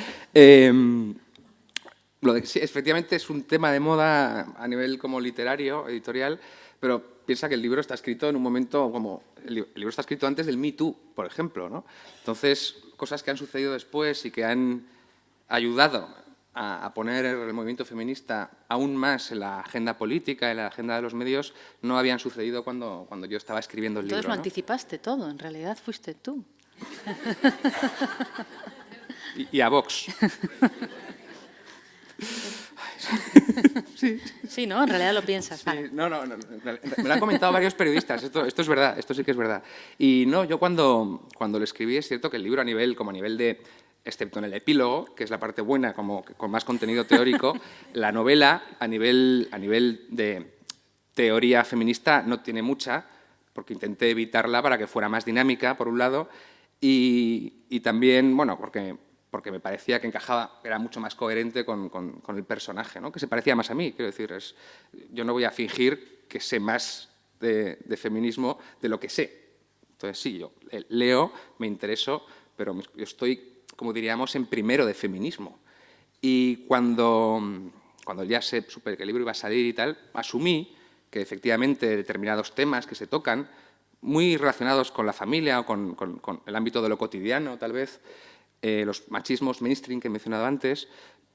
sí, efectivamente es un tema de moda a nivel como literario, editorial, pero piensa que el libro está escrito en un momento como... El libro está escrito antes del Me Too, por ejemplo, ¿no? Entonces, cosas que han sucedido después y que han ayudado a poner el movimiento feminista aún más en la agenda política, en la agenda de los medios, no habían sucedido cuando yo estaba escribiendo el libro. Entonces lo ¿no? anticipaste todo, en realidad fuiste tú. Y a Vox. Sí, ¿no? En realidad lo piensas. Sí, vale. no, me lo han comentado varios periodistas, esto es verdad, esto sí que es verdad. Y no, yo cuando lo escribí es cierto que el libro a nivel de, excepto en el epílogo, que es la parte buena, como con más contenido teórico, la novela a nivel de teoría feminista no tiene mucha, porque intenté evitarla para que fuera más dinámica, por un lado, y también, bueno, porque me parecía que encajaba, era mucho más coherente con el personaje, ¿no? Que se parecía más a mí. Quiero decir, yo no voy a fingir que sé más de feminismo de lo que sé. Entonces, sí, yo leo, me intereso, pero yo estoy, como diríamos, en primero de feminismo. Y cuando ya supe que el libro iba a salir y tal, asumí que efectivamente determinados temas que se tocan, muy relacionados con la familia o con el ámbito de lo cotidiano, tal vez, los machismos mainstream que he mencionado antes,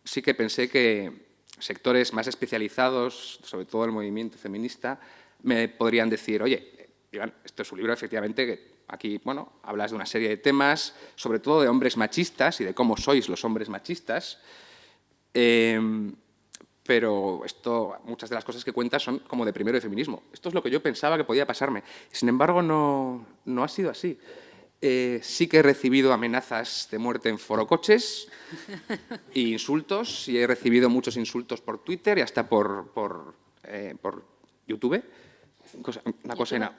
sí que pensé que sectores más especializados, sobre todo el movimiento feminista, me podrían decir, oye, Iván, esto es un libro efectivamente que aquí, bueno, hablas de una serie de temas, sobre todo de hombres machistas y de cómo sois los hombres machistas, pero muchas de las cosas que cuentas son como de primero de feminismo. Esto es lo que yo pensaba que podía pasarme. Sin embargo, no ha sido así. Sí que he recibido amenazas de muerte en forocoches e insultos, y he recibido muchos insultos por Twitter y hasta por YouTube.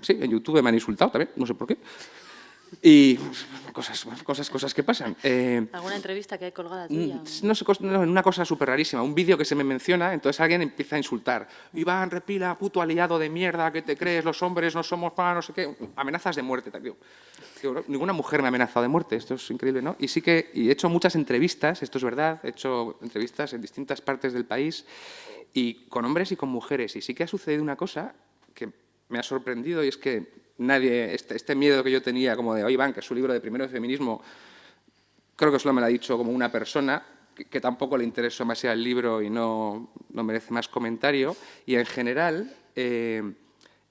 Sí, en YouTube me han insultado también, no sé por qué. Y cosas que pasan. ¿Alguna entrevista que hay colgada tuya? No sé, una cosa súper rarísima. Un vídeo que se me menciona, entonces alguien empieza a insultar. Iván, repila, puto aliado de mierda, ¿qué te crees? Los hombres no somos para no sé qué. Amenazas de muerte. Ninguna mujer me ha amenazado de muerte, esto es increíble, ¿no? Y he hecho muchas entrevistas, esto es verdad, he hecho entrevistas en distintas partes del país, y con hombres y con mujeres. Y sí que ha sucedido una cosa que me ha sorprendido, y es que nadie, este miedo que yo tenía como de, oye, Iván, que es un libro de primero de feminismo, creo que solo me lo ha dicho como una persona, que tampoco le interesó demasiado el libro y no merece más comentario. Y en general, el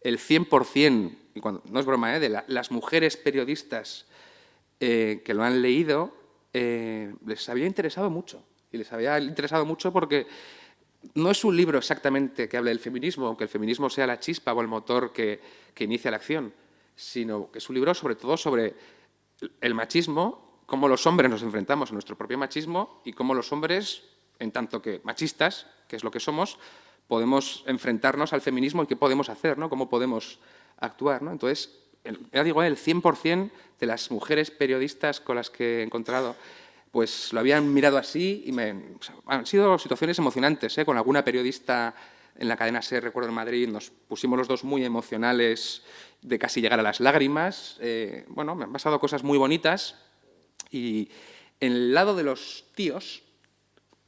100%, y no es broma, de las mujeres periodistas que lo han leído, les había interesado mucho. Y les había interesado mucho porque no es un libro exactamente que hable del feminismo, aunque el feminismo sea la chispa o el motor que inicia la acción, sino que es un libro sobre todo sobre el machismo, cómo los hombres nos enfrentamos a nuestro propio machismo y cómo los hombres, en tanto que machistas, que es lo que somos, podemos enfrentarnos al feminismo y qué podemos hacer, ¿no? Cómo podemos actuar, ¿no? Entonces, ya digo, el 100% de las mujeres periodistas con las que he encontrado pues lo habían mirado así y han sido situaciones emocionantes, con alguna periodista en la cadena SER, recuerdo en Madrid, nos pusimos los dos muy emocionales de casi llegar a las lágrimas. Bueno, me han pasado cosas muy bonitas, y en el lado de los tíos,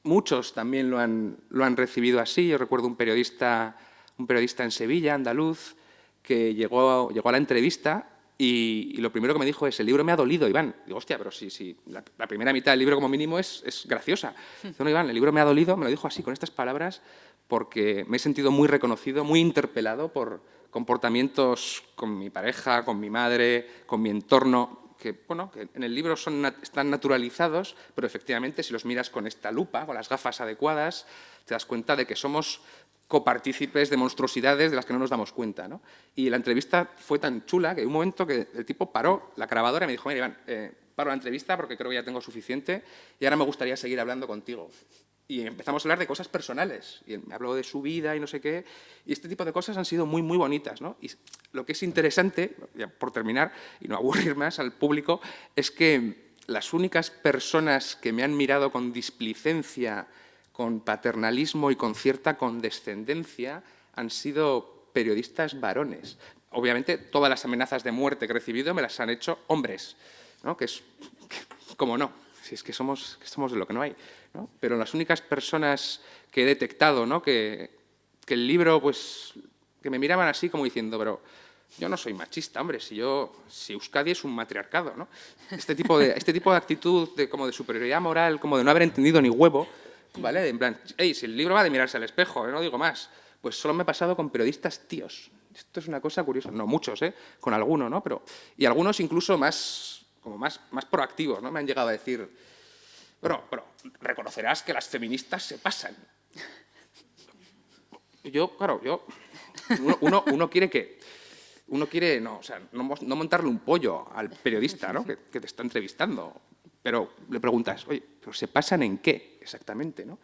muchos también lo han recibido así. Yo recuerdo un periodista en Sevilla, andaluz, que llegó a la entrevista y lo primero que me dijo es: el libro me ha dolido, Iván. Digo, hostia, pero si la primera mitad del libro como mínimo es graciosa. Digo, no, Iván, el libro me ha dolido, me lo dijo así, con estas palabras, porque me he sentido muy reconocido, muy interpelado por comportamientos con mi pareja, con mi madre, con mi entorno, que en el libro están naturalizados, pero efectivamente si los miras con esta lupa, con las gafas adecuadas, te das cuenta de que somos copartícipes de monstruosidades de las que no nos damos cuenta, ¿no? Y la entrevista fue tan chula que hay un momento que el tipo paró la grabadora y me dijo, mira, Iván, paro la entrevista porque creo que ya tengo suficiente y ahora me gustaría seguir hablando contigo. Y empezamos a hablar de cosas personales. Y me habló de su vida y no sé qué. Y este tipo de cosas han sido muy, muy bonitas, ¿no? Y lo que es interesante, ya por terminar, y no aburrir más al público, es que las únicas personas que me han mirado con displicencia, con paternalismo y con cierta condescendencia han sido periodistas varones. Obviamente, todas las amenazas de muerte que he recibido me las han hecho hombres, ¿no? ¿Cómo no? Si es que somos de lo que no hay, ¿no? Pero las únicas personas que he detectado, ¿no? que el libro, pues, que me miraban así como diciendo, pero yo no soy machista, hombre, si Euskadi es un matriarcado, ¿no? Este tipo de actitud como de superioridad moral, como de no haber entendido ni huevo, ¿vale? En plan, hey, si el libro va de mirarse al espejo, no digo más, pues solo me he pasado con periodistas tíos. Esto es una cosa curiosa, no muchos, con alguno, ¿no? Y algunos incluso más proactivos, ¿no? Me han llegado a decir, pero reconocerás que las feministas se pasan. Uno quiere no montarle un pollo al periodista, ¿no? que te está entrevistando, pero le preguntas, oye, ¿pero se pasan en qué exactamente, ¿no?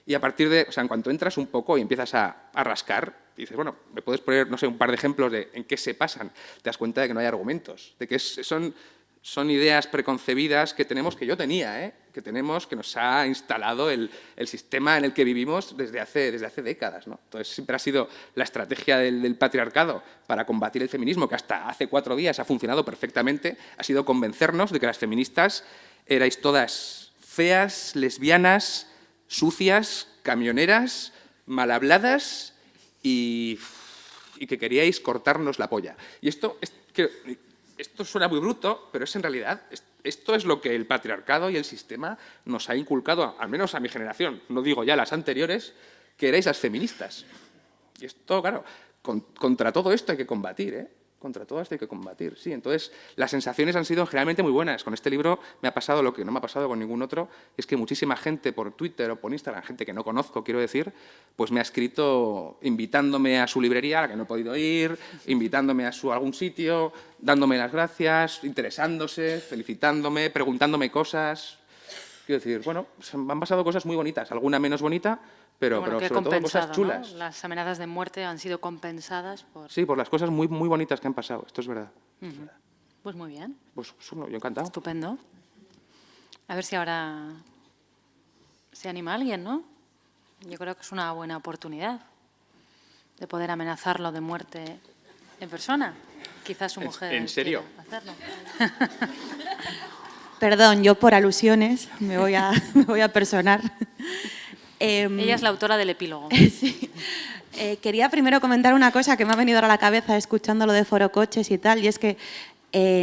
Y a partir de, en cuanto entras un poco y empiezas a rascar, dices, bueno, me puedes poner, no sé, un par de ejemplos de en qué se pasan. Te das cuenta de que no hay argumentos, de que son ideas preconcebidas que tenemos, que yo tenía, que nos ha instalado el sistema en el que vivimos desde hace décadas, ¿no? Entonces, siempre ha sido la estrategia del patriarcado para combatir el feminismo, que hasta hace 4 días ha funcionado perfectamente, ha sido convencernos de que las feministas erais todas feas, lesbianas, sucias, camioneras, mal habladas y que queríais cortarnos la polla. Y esto suena muy bruto, pero es en realidad, esto es lo que el patriarcado y el sistema nos ha inculcado, al menos a mi generación, no digo ya las anteriores, que erais las feministas. Y esto, claro, contra todo esto hay que combatir, Contra todo esto hay que combatir, sí. Entonces, las sensaciones han sido generalmente muy buenas. Con este libro me ha pasado lo que no me ha pasado con ningún otro, es que muchísima gente por Twitter o por Instagram, gente que no conozco, quiero decir, pues me ha escrito invitándome a su librería, a la que no he podido ir, invitándome a algún sitio, dándome las gracias, interesándose, felicitándome, preguntándome cosas. Quiero decir, bueno, me han pasado cosas muy bonitas, alguna menos bonita, pero sobre todo cosas chulas. ¿No? Las amenazas de muerte han sido compensadas por... Sí, por las cosas muy, muy bonitas que han pasado, esto es verdad. Pues muy bien. Pues yo encantado. Estupendo. A ver si ahora se anima alguien, ¿no? Yo creo que es una buena oportunidad de poder amenazarlo de muerte en persona. Quizás su mujer... ¿En serio? Hacerlo. Perdón, yo por alusiones me voy a personar. Ella es la autora del epílogo. Sí. Quería primero comentar una cosa que me ha venido ahora a la cabeza escuchando lo de forocoches y tal, y es que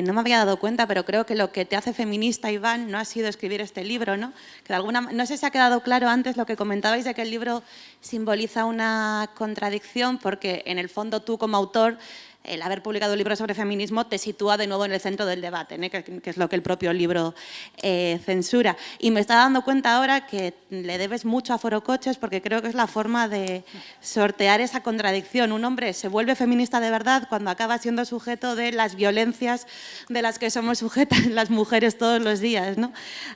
no me había dado cuenta, pero creo que lo que te hace feminista, Iván, no ha sido escribir este libro, ¿no? Que no sé si ha quedado claro antes lo que comentabais de que el libro simboliza una contradicción, porque en el fondo tú como autor, el haber publicado un libro sobre feminismo te sitúa de nuevo en el centro del debate, ¿no? que es lo que el propio libro censura. Y me estaba dando cuenta ahora que le debes mucho a Forocoches, porque creo que es la forma de sortear esa contradicción. Un hombre se vuelve feminista de verdad cuando acaba siendo sujeto de las violencias de las que somos sujetas las mujeres todos los días, ¿no?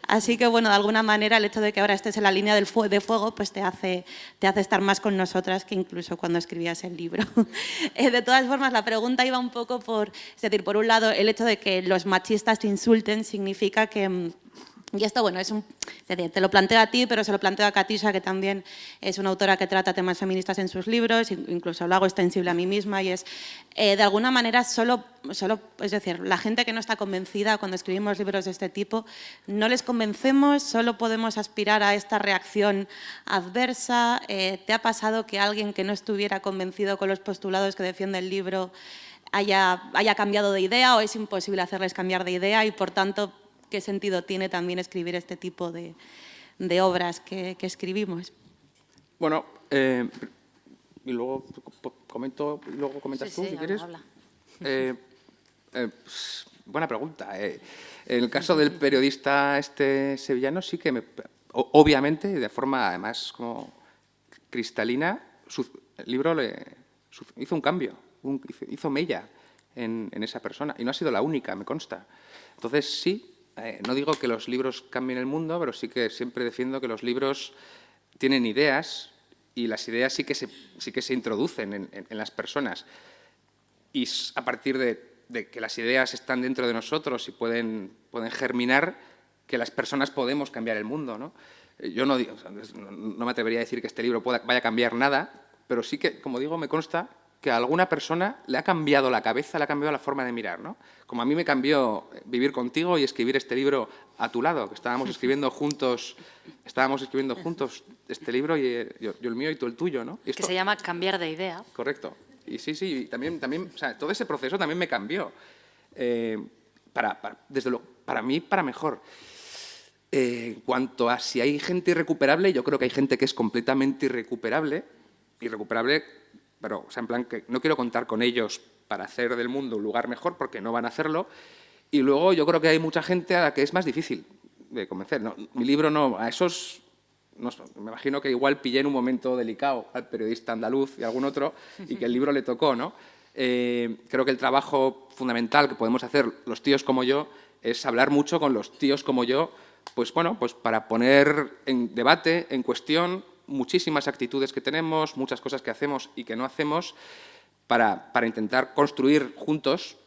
Así que, bueno, de alguna manera el hecho de que ahora estés en la línea de fuego pues te hace estar más con nosotras que incluso cuando escribías el libro. De todas formas, la pregunta iba un poco es decir, por un lado, el hecho de que los machistas te insulten significa que... Y esto, bueno, es decir, te lo planteo a ti, pero se lo planteo a Katisha, que también es una autora que trata temas feministas en sus libros, incluso lo hago extensible a mí misma, y es, de alguna manera, es decir, la gente que no está convencida cuando escribimos libros de este tipo, no les convencemos, solo podemos aspirar a esta reacción adversa. ¿Te ha pasado que alguien que no estuviera convencido con los postulados que defiende el libro haya cambiado de idea, o es imposible hacerles cambiar de idea y, por tanto, qué sentido tiene también escribir este tipo de obras que escribimos? Bueno, y luego comento, y luego comentas tú, si quieres. Habla. Buena pregunta. En el caso del periodista sevillano, sí que obviamente, de forma además como cristalina, el libro hizo un cambio, hizo mella en esa persona. Y no ha sido la única, me consta. Entonces, sí, no digo que los libros cambien el mundo, pero sí que siempre defiendo que los libros tienen ideas y las ideas sí que se introducen en las personas. Y a partir de que las ideas están dentro de nosotros y pueden germinar, que las personas podemos cambiar el mundo, ¿no? Yo no me atrevería a decir que este libro vaya a cambiar nada, pero sí que, como digo, me consta que a alguna persona le ha cambiado la cabeza, le ha cambiado la forma de mirar, ¿no? Como a mí me cambió vivir contigo y escribir este libro a tu lado, que estábamos escribiendo juntos este libro, y yo el mío y tú el tuyo, ¿no? Que se llama Cambiar de idea. Correcto. Y sí, también, o sea, todo ese proceso también me cambió. Desde luego, para mí, para mejor. En cuanto a si hay gente irrecuperable, yo creo que hay gente que es completamente irrecuperable, pero, o sea, en plan, que no quiero contar con ellos para hacer del mundo un lugar mejor, porque no van a hacerlo. Y luego yo creo que hay mucha gente a la que es más difícil de convencer. No, mi libro no, a esos, no, me imagino que igual pillé en un momento delicado al periodista andaluz y algún otro, y que el libro le tocó, ¿no? Creo que el trabajo fundamental que podemos hacer los tíos como yo es hablar mucho con los tíos como yo, pues bueno, pues para poner en debate, en cuestión, muchísimas actitudes que tenemos, muchas cosas que hacemos y que no hacemos, para intentar construir juntos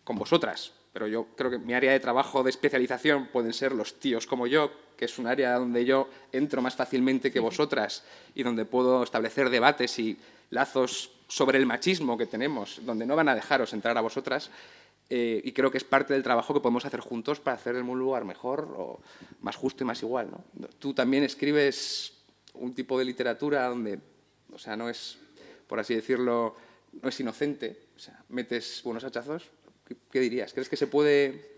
con vosotras. Pero yo creo que mi área de trabajo de especialización pueden ser los tíos como yo, que es un área donde yo entro más fácilmente que vosotras y donde puedo establecer debates y lazos sobre el machismo que tenemos, donde no van a dejaros entrar a vosotras. Y creo que es parte del trabajo que podemos hacer juntos para hacer el mundo un lugar mejor, o más justo y más igual, ¿no? Tú también escribes un tipo de literatura donde, o sea, no es, por así decirlo, no es inocente, o sea, metes buenos hachazos. ¿Qué dirías? ¿Crees que se puede,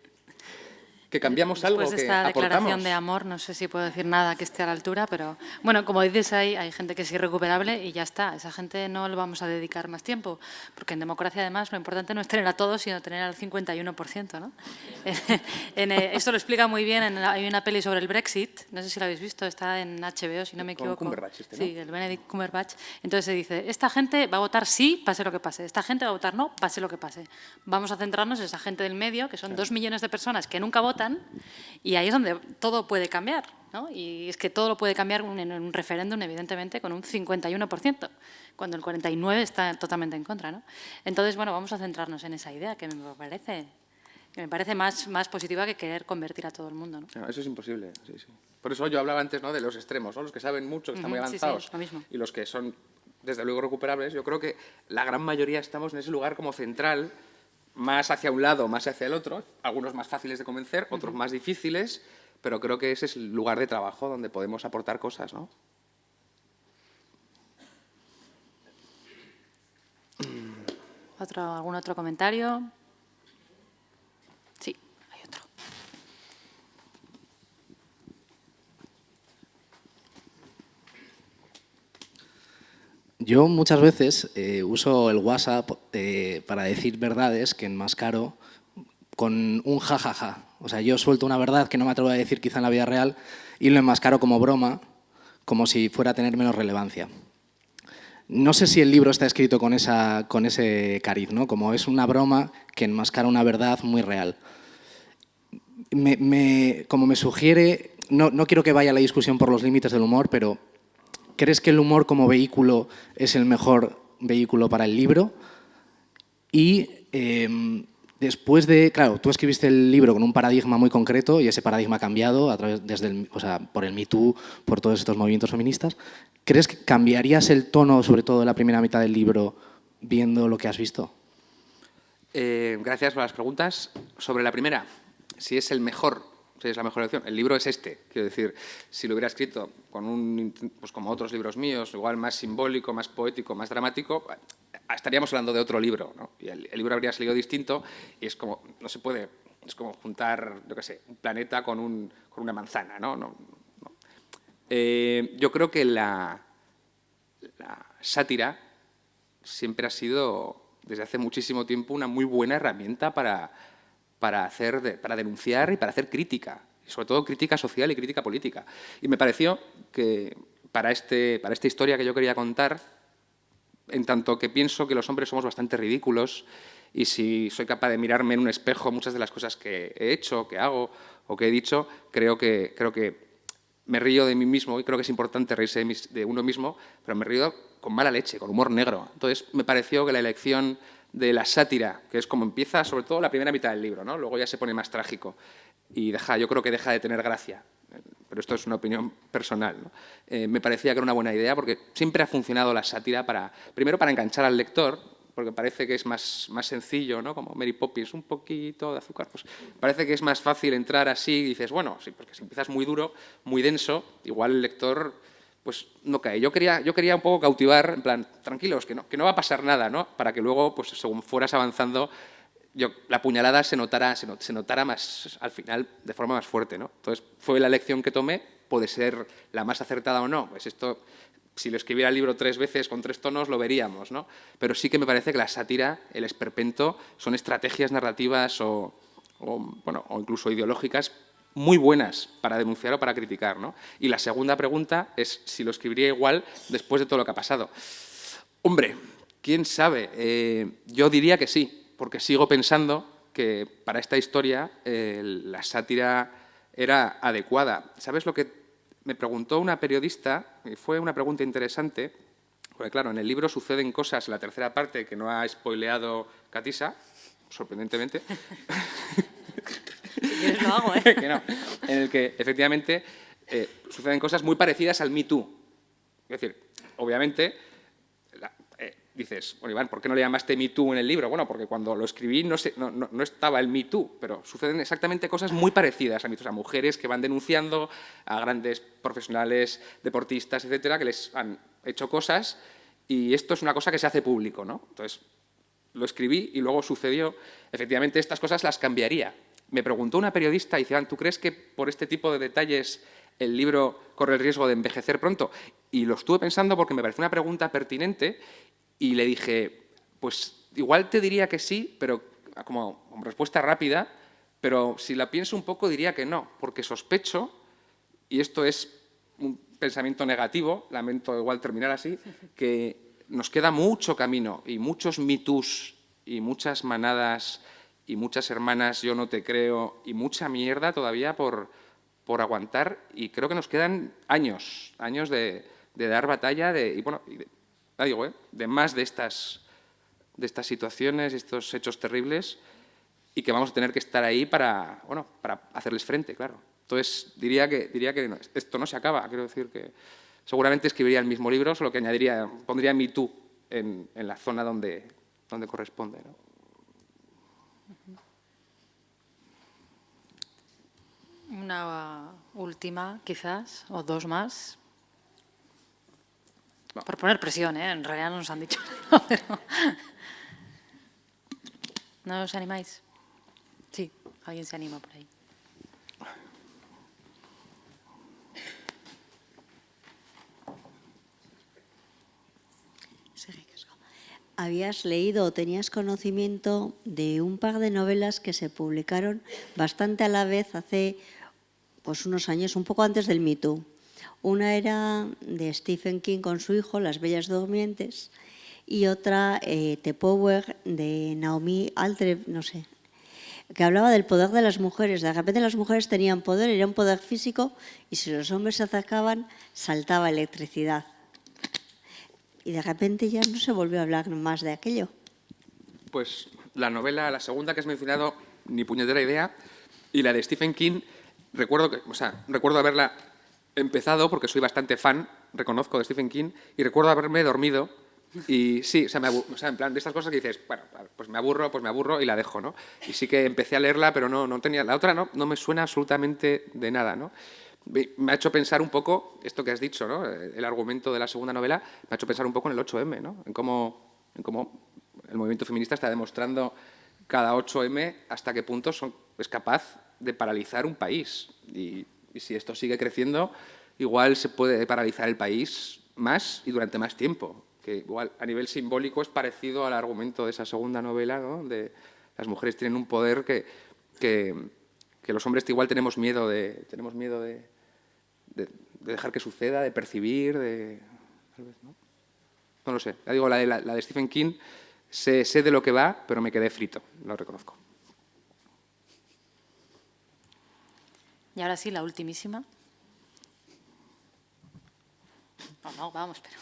que cambiamos algo, Después de que esta aportamos? declaración de amor, no sé si puedo decir nada que esté a la altura, pero bueno, como dices, hay gente que es irrecuperable y ya está. A esa gente no le vamos a dedicar más tiempo, porque en democracia, además, lo importante no es tener a todos, sino tener al 51%, ¿no? Esto lo explica muy bien, hay una peli sobre el Brexit, no sé si la habéis visto, está en HBO, si no me equivoco. Con Cumberbatch, ¿no? Sí, el Benedict Cumberbatch. Entonces se dice, esta gente va a votar sí, pase lo que pase. Esta gente va a votar no, pase lo que pase. Vamos a centrarnos en esa gente del medio, que son 2 millones de personas que nunca votan, y ahí es donde todo puede cambiar, ¿no? Y es que todo lo puede cambiar en un referéndum, evidentemente, con un 51%, cuando el 49% está totalmente en contra, ¿no? Entonces, bueno, vamos a centrarnos en esa idea, que me parece más positiva que querer convertir a todo el mundo, ¿no? No, eso es imposible, sí. Por eso yo hablaba antes, ¿no?, de los extremos, ¿no? Los que saben mucho, que están muy avanzados, sí, lo mismo. y los que son, desde luego, recuperables. Yo creo que la gran mayoría estamos en ese lugar como central, más hacia un lado, más hacia el otro, algunos más fáciles de convencer, otros más difíciles, pero creo que ese es el lugar de trabajo donde podemos aportar cosas, ¿no? ¿Algún otro comentario? Sí, hay otro. Yo muchas veces uso el WhatsApp para decir verdades que enmascaro con un jajaja. O sea, yo suelto una verdad que no me atrevo a decir quizá en la vida real y lo enmascaro como broma, como si fuera a tener menos relevancia. No sé si el libro está escrito con ese cariz, ¿no? Como es una broma que enmascara una verdad muy real. Como me sugiere, no quiero que vaya la discusión por los límites del humor, pero ¿crees que el humor como vehículo es el mejor vehículo para el libro? Y después de, claro, tú escribiste el libro con un paradigma muy concreto y ese paradigma ha cambiado por el Me Too, por todos estos movimientos feministas. ¿Crees que cambiarías el tono, sobre todo en la primera mitad del libro, viendo lo que has visto? Gracias por las preguntas. Sobre la primera, si es el mejor, si es la mejor elección, el libro es este. Quiero decir, si lo hubiera escrito pues como otros libros míos, igual más simbólico, más poético, más dramático, estaríamos hablando de otro libro, ¿no? Y el libro habría salido distinto y es como, no se puede, es como juntar, yo qué sé, un planeta con una manzana, ¿no? Yo creo que la sátira siempre ha sido, desde hace muchísimo tiempo, una muy buena herramienta para denunciar y para hacer crítica, y sobre todo crítica social y crítica política. Y me pareció que para esta historia que yo quería contar, en tanto que pienso que los hombres somos bastante ridículos y si soy capaz de mirarme en un espejo muchas de las cosas que he hecho, que hago o que he dicho, creo que me río de mí mismo y creo que es importante reírse de uno mismo, pero me río con mala leche, con humor negro. Entonces, me pareció que la elección de la sátira, que es como empieza, sobre todo la primera mitad del libro, ¿no? Luego ya se pone más trágico y yo creo que deja de tener gracia. Pero esto es una opinión personal, ¿no? Me parecía que era una buena idea porque siempre ha funcionado la sátira primero para enganchar al lector, porque parece que es más sencillo, ¿no? Como Mary Poppins, un poquito de azúcar. Pues parece que es más fácil entrar así y dices, bueno, sí, porque si empiezas muy duro, muy denso, igual el lector pues no cae. Yo quería un poco cautivar, en plan, tranquilos, que no va a pasar nada, ¿no? Para que luego, pues según fueras avanzando, la puñalada se notara más al final de forma más fuerte, ¿no? Entonces, fue la elección que tomé, puede ser la más acertada o no. Pues esto, si lo escribiera el libro 3 veces con 3 tonos, lo veríamos, ¿no? Pero sí que me parece que la sátira, el esperpento, son estrategias narrativas o incluso ideológicas muy buenas para denunciar o para criticar, ¿no? Y la segunda pregunta es si lo escribiría igual después de todo lo que ha pasado. Hombre, quién sabe. Yo diría que sí, porque sigo pensando que para esta historia la sátira era adecuada. ¿Sabes lo que me preguntó una periodista? Y fue una pregunta interesante, porque claro, en el libro suceden cosas, en la tercera parte, que no ha spoileado Katisa, sorprendentemente. Si quieres lo hago, ¿eh? Que no, en el que efectivamente suceden cosas muy parecidas al Me Too. Es decir, obviamente, dices, bueno, Iván, ¿por qué no le llamaste Me Too en el libro? Bueno, porque cuando lo escribí no estaba el Me Too, pero suceden exactamente cosas muy parecidas a Me Too, a mujeres que van denunciando a grandes profesionales, deportistas, etcétera, que les han hecho cosas y esto es una cosa que se hace público, ¿no? Entonces, lo escribí y luego sucedió. Efectivamente, estas cosas las cambiaría. Me preguntó una periodista y dice, Iván, ¿tú crees que por este tipo de detalles el libro corre el riesgo de envejecer pronto? Y lo estuve pensando porque me pareció una pregunta pertinente y le dije, pues igual te diría que sí, pero como respuesta rápida, pero si la pienso un poco diría que no, porque sospecho, y esto es un pensamiento negativo, lamento igual terminar así, que nos queda mucho camino y muchos mitos y muchas manadas y muchas hermanas yo no te creo y mucha mierda todavía por aguantar y creo que nos quedan años de dar batalla de más de estas situaciones, estos hechos terribles y que vamos a tener que estar ahí para hacerles frente, claro. Entonces, diría que no, esto no se acaba. Quiero decir que seguramente escribiría el mismo libro, solo que pondría Me Too en la zona donde corresponde, ¿no? Una última, quizás, o dos más. No. Por poner presión, ¿eh? En realidad no nos han dicho nada, pero... ¿No os animáis? Sí, alguien se anima por ahí. ¿Habías leído o tenías conocimiento de un par de novelas que se publicaron bastante a la vez hace pues, unos años, un poco antes del Me Too? Una era de Stephen King con su hijo, Las Bellas Durmientes, y otra, The Power, de Naomi Alter, no sé, que hablaba del poder de las mujeres. De repente las mujeres tenían poder, era un poder físico, y si los hombres se acercaban, saltaba electricidad. Y de repente ya no se volvió a hablar más de aquello. Pues la novela, la segunda que has mencionado, ni puñetera idea, y la de Stephen King, recuerdo haberla empezado porque soy bastante fan, reconozco, de Stephen King, y recuerdo haberme dormido y sí, en plan de estas cosas que dices, bueno, pues me aburro y la dejo, ¿no? Y sí que empecé a leerla, pero no tenía, la otra no me suena absolutamente de nada, ¿no? Me ha hecho pensar un poco, esto que has dicho, ¿no? El argumento de la segunda novela, me ha hecho pensar un poco en el 8M, ¿no? En cómo el movimiento feminista está demostrando cada 8M hasta qué punto es capaz de paralizar un país. Y si esto sigue creciendo, igual se puede paralizar el país más y durante más tiempo. Que igual a nivel simbólico es parecido al argumento de esa segunda novela, ¿no? De las mujeres tienen un poder que los hombres igual tenemos miedo de dejar que suceda, de percibir, tal vez, ¿no? No lo sé. Ya digo, la de Stephen King, sé de lo que va, pero me quedé frito, lo reconozco. Y ahora sí, la ultimísima. No, vamos, pero...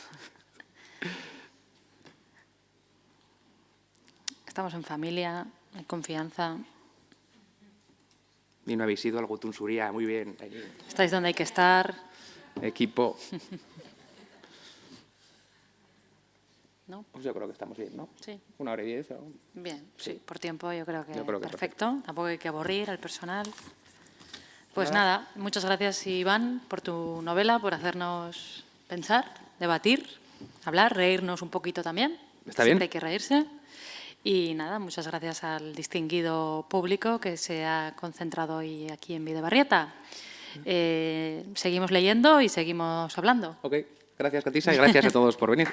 Estamos en familia, en confianza. Y no habéis ido al Gutun Suria, muy bien. Estáis donde hay que estar. Equipo. ¿No? Pues yo creo que estamos bien, ¿no? Sí. 1:10 o... Bien, sí, por tiempo yo creo que, Yo creo que perfecto. Tampoco hay que aburrir al personal. Pues nada, muchas gracias Iván por tu novela, por hacernos pensar, debatir, hablar, reírnos un poquito también. Está bien. Siempre hay que reírse. Y nada, muchas gracias al distinguido público que se ha concentrado hoy aquí en Bidebarrieta. Seguimos leyendo y seguimos hablando. Ok, gracias Catisa y gracias a todos por venir.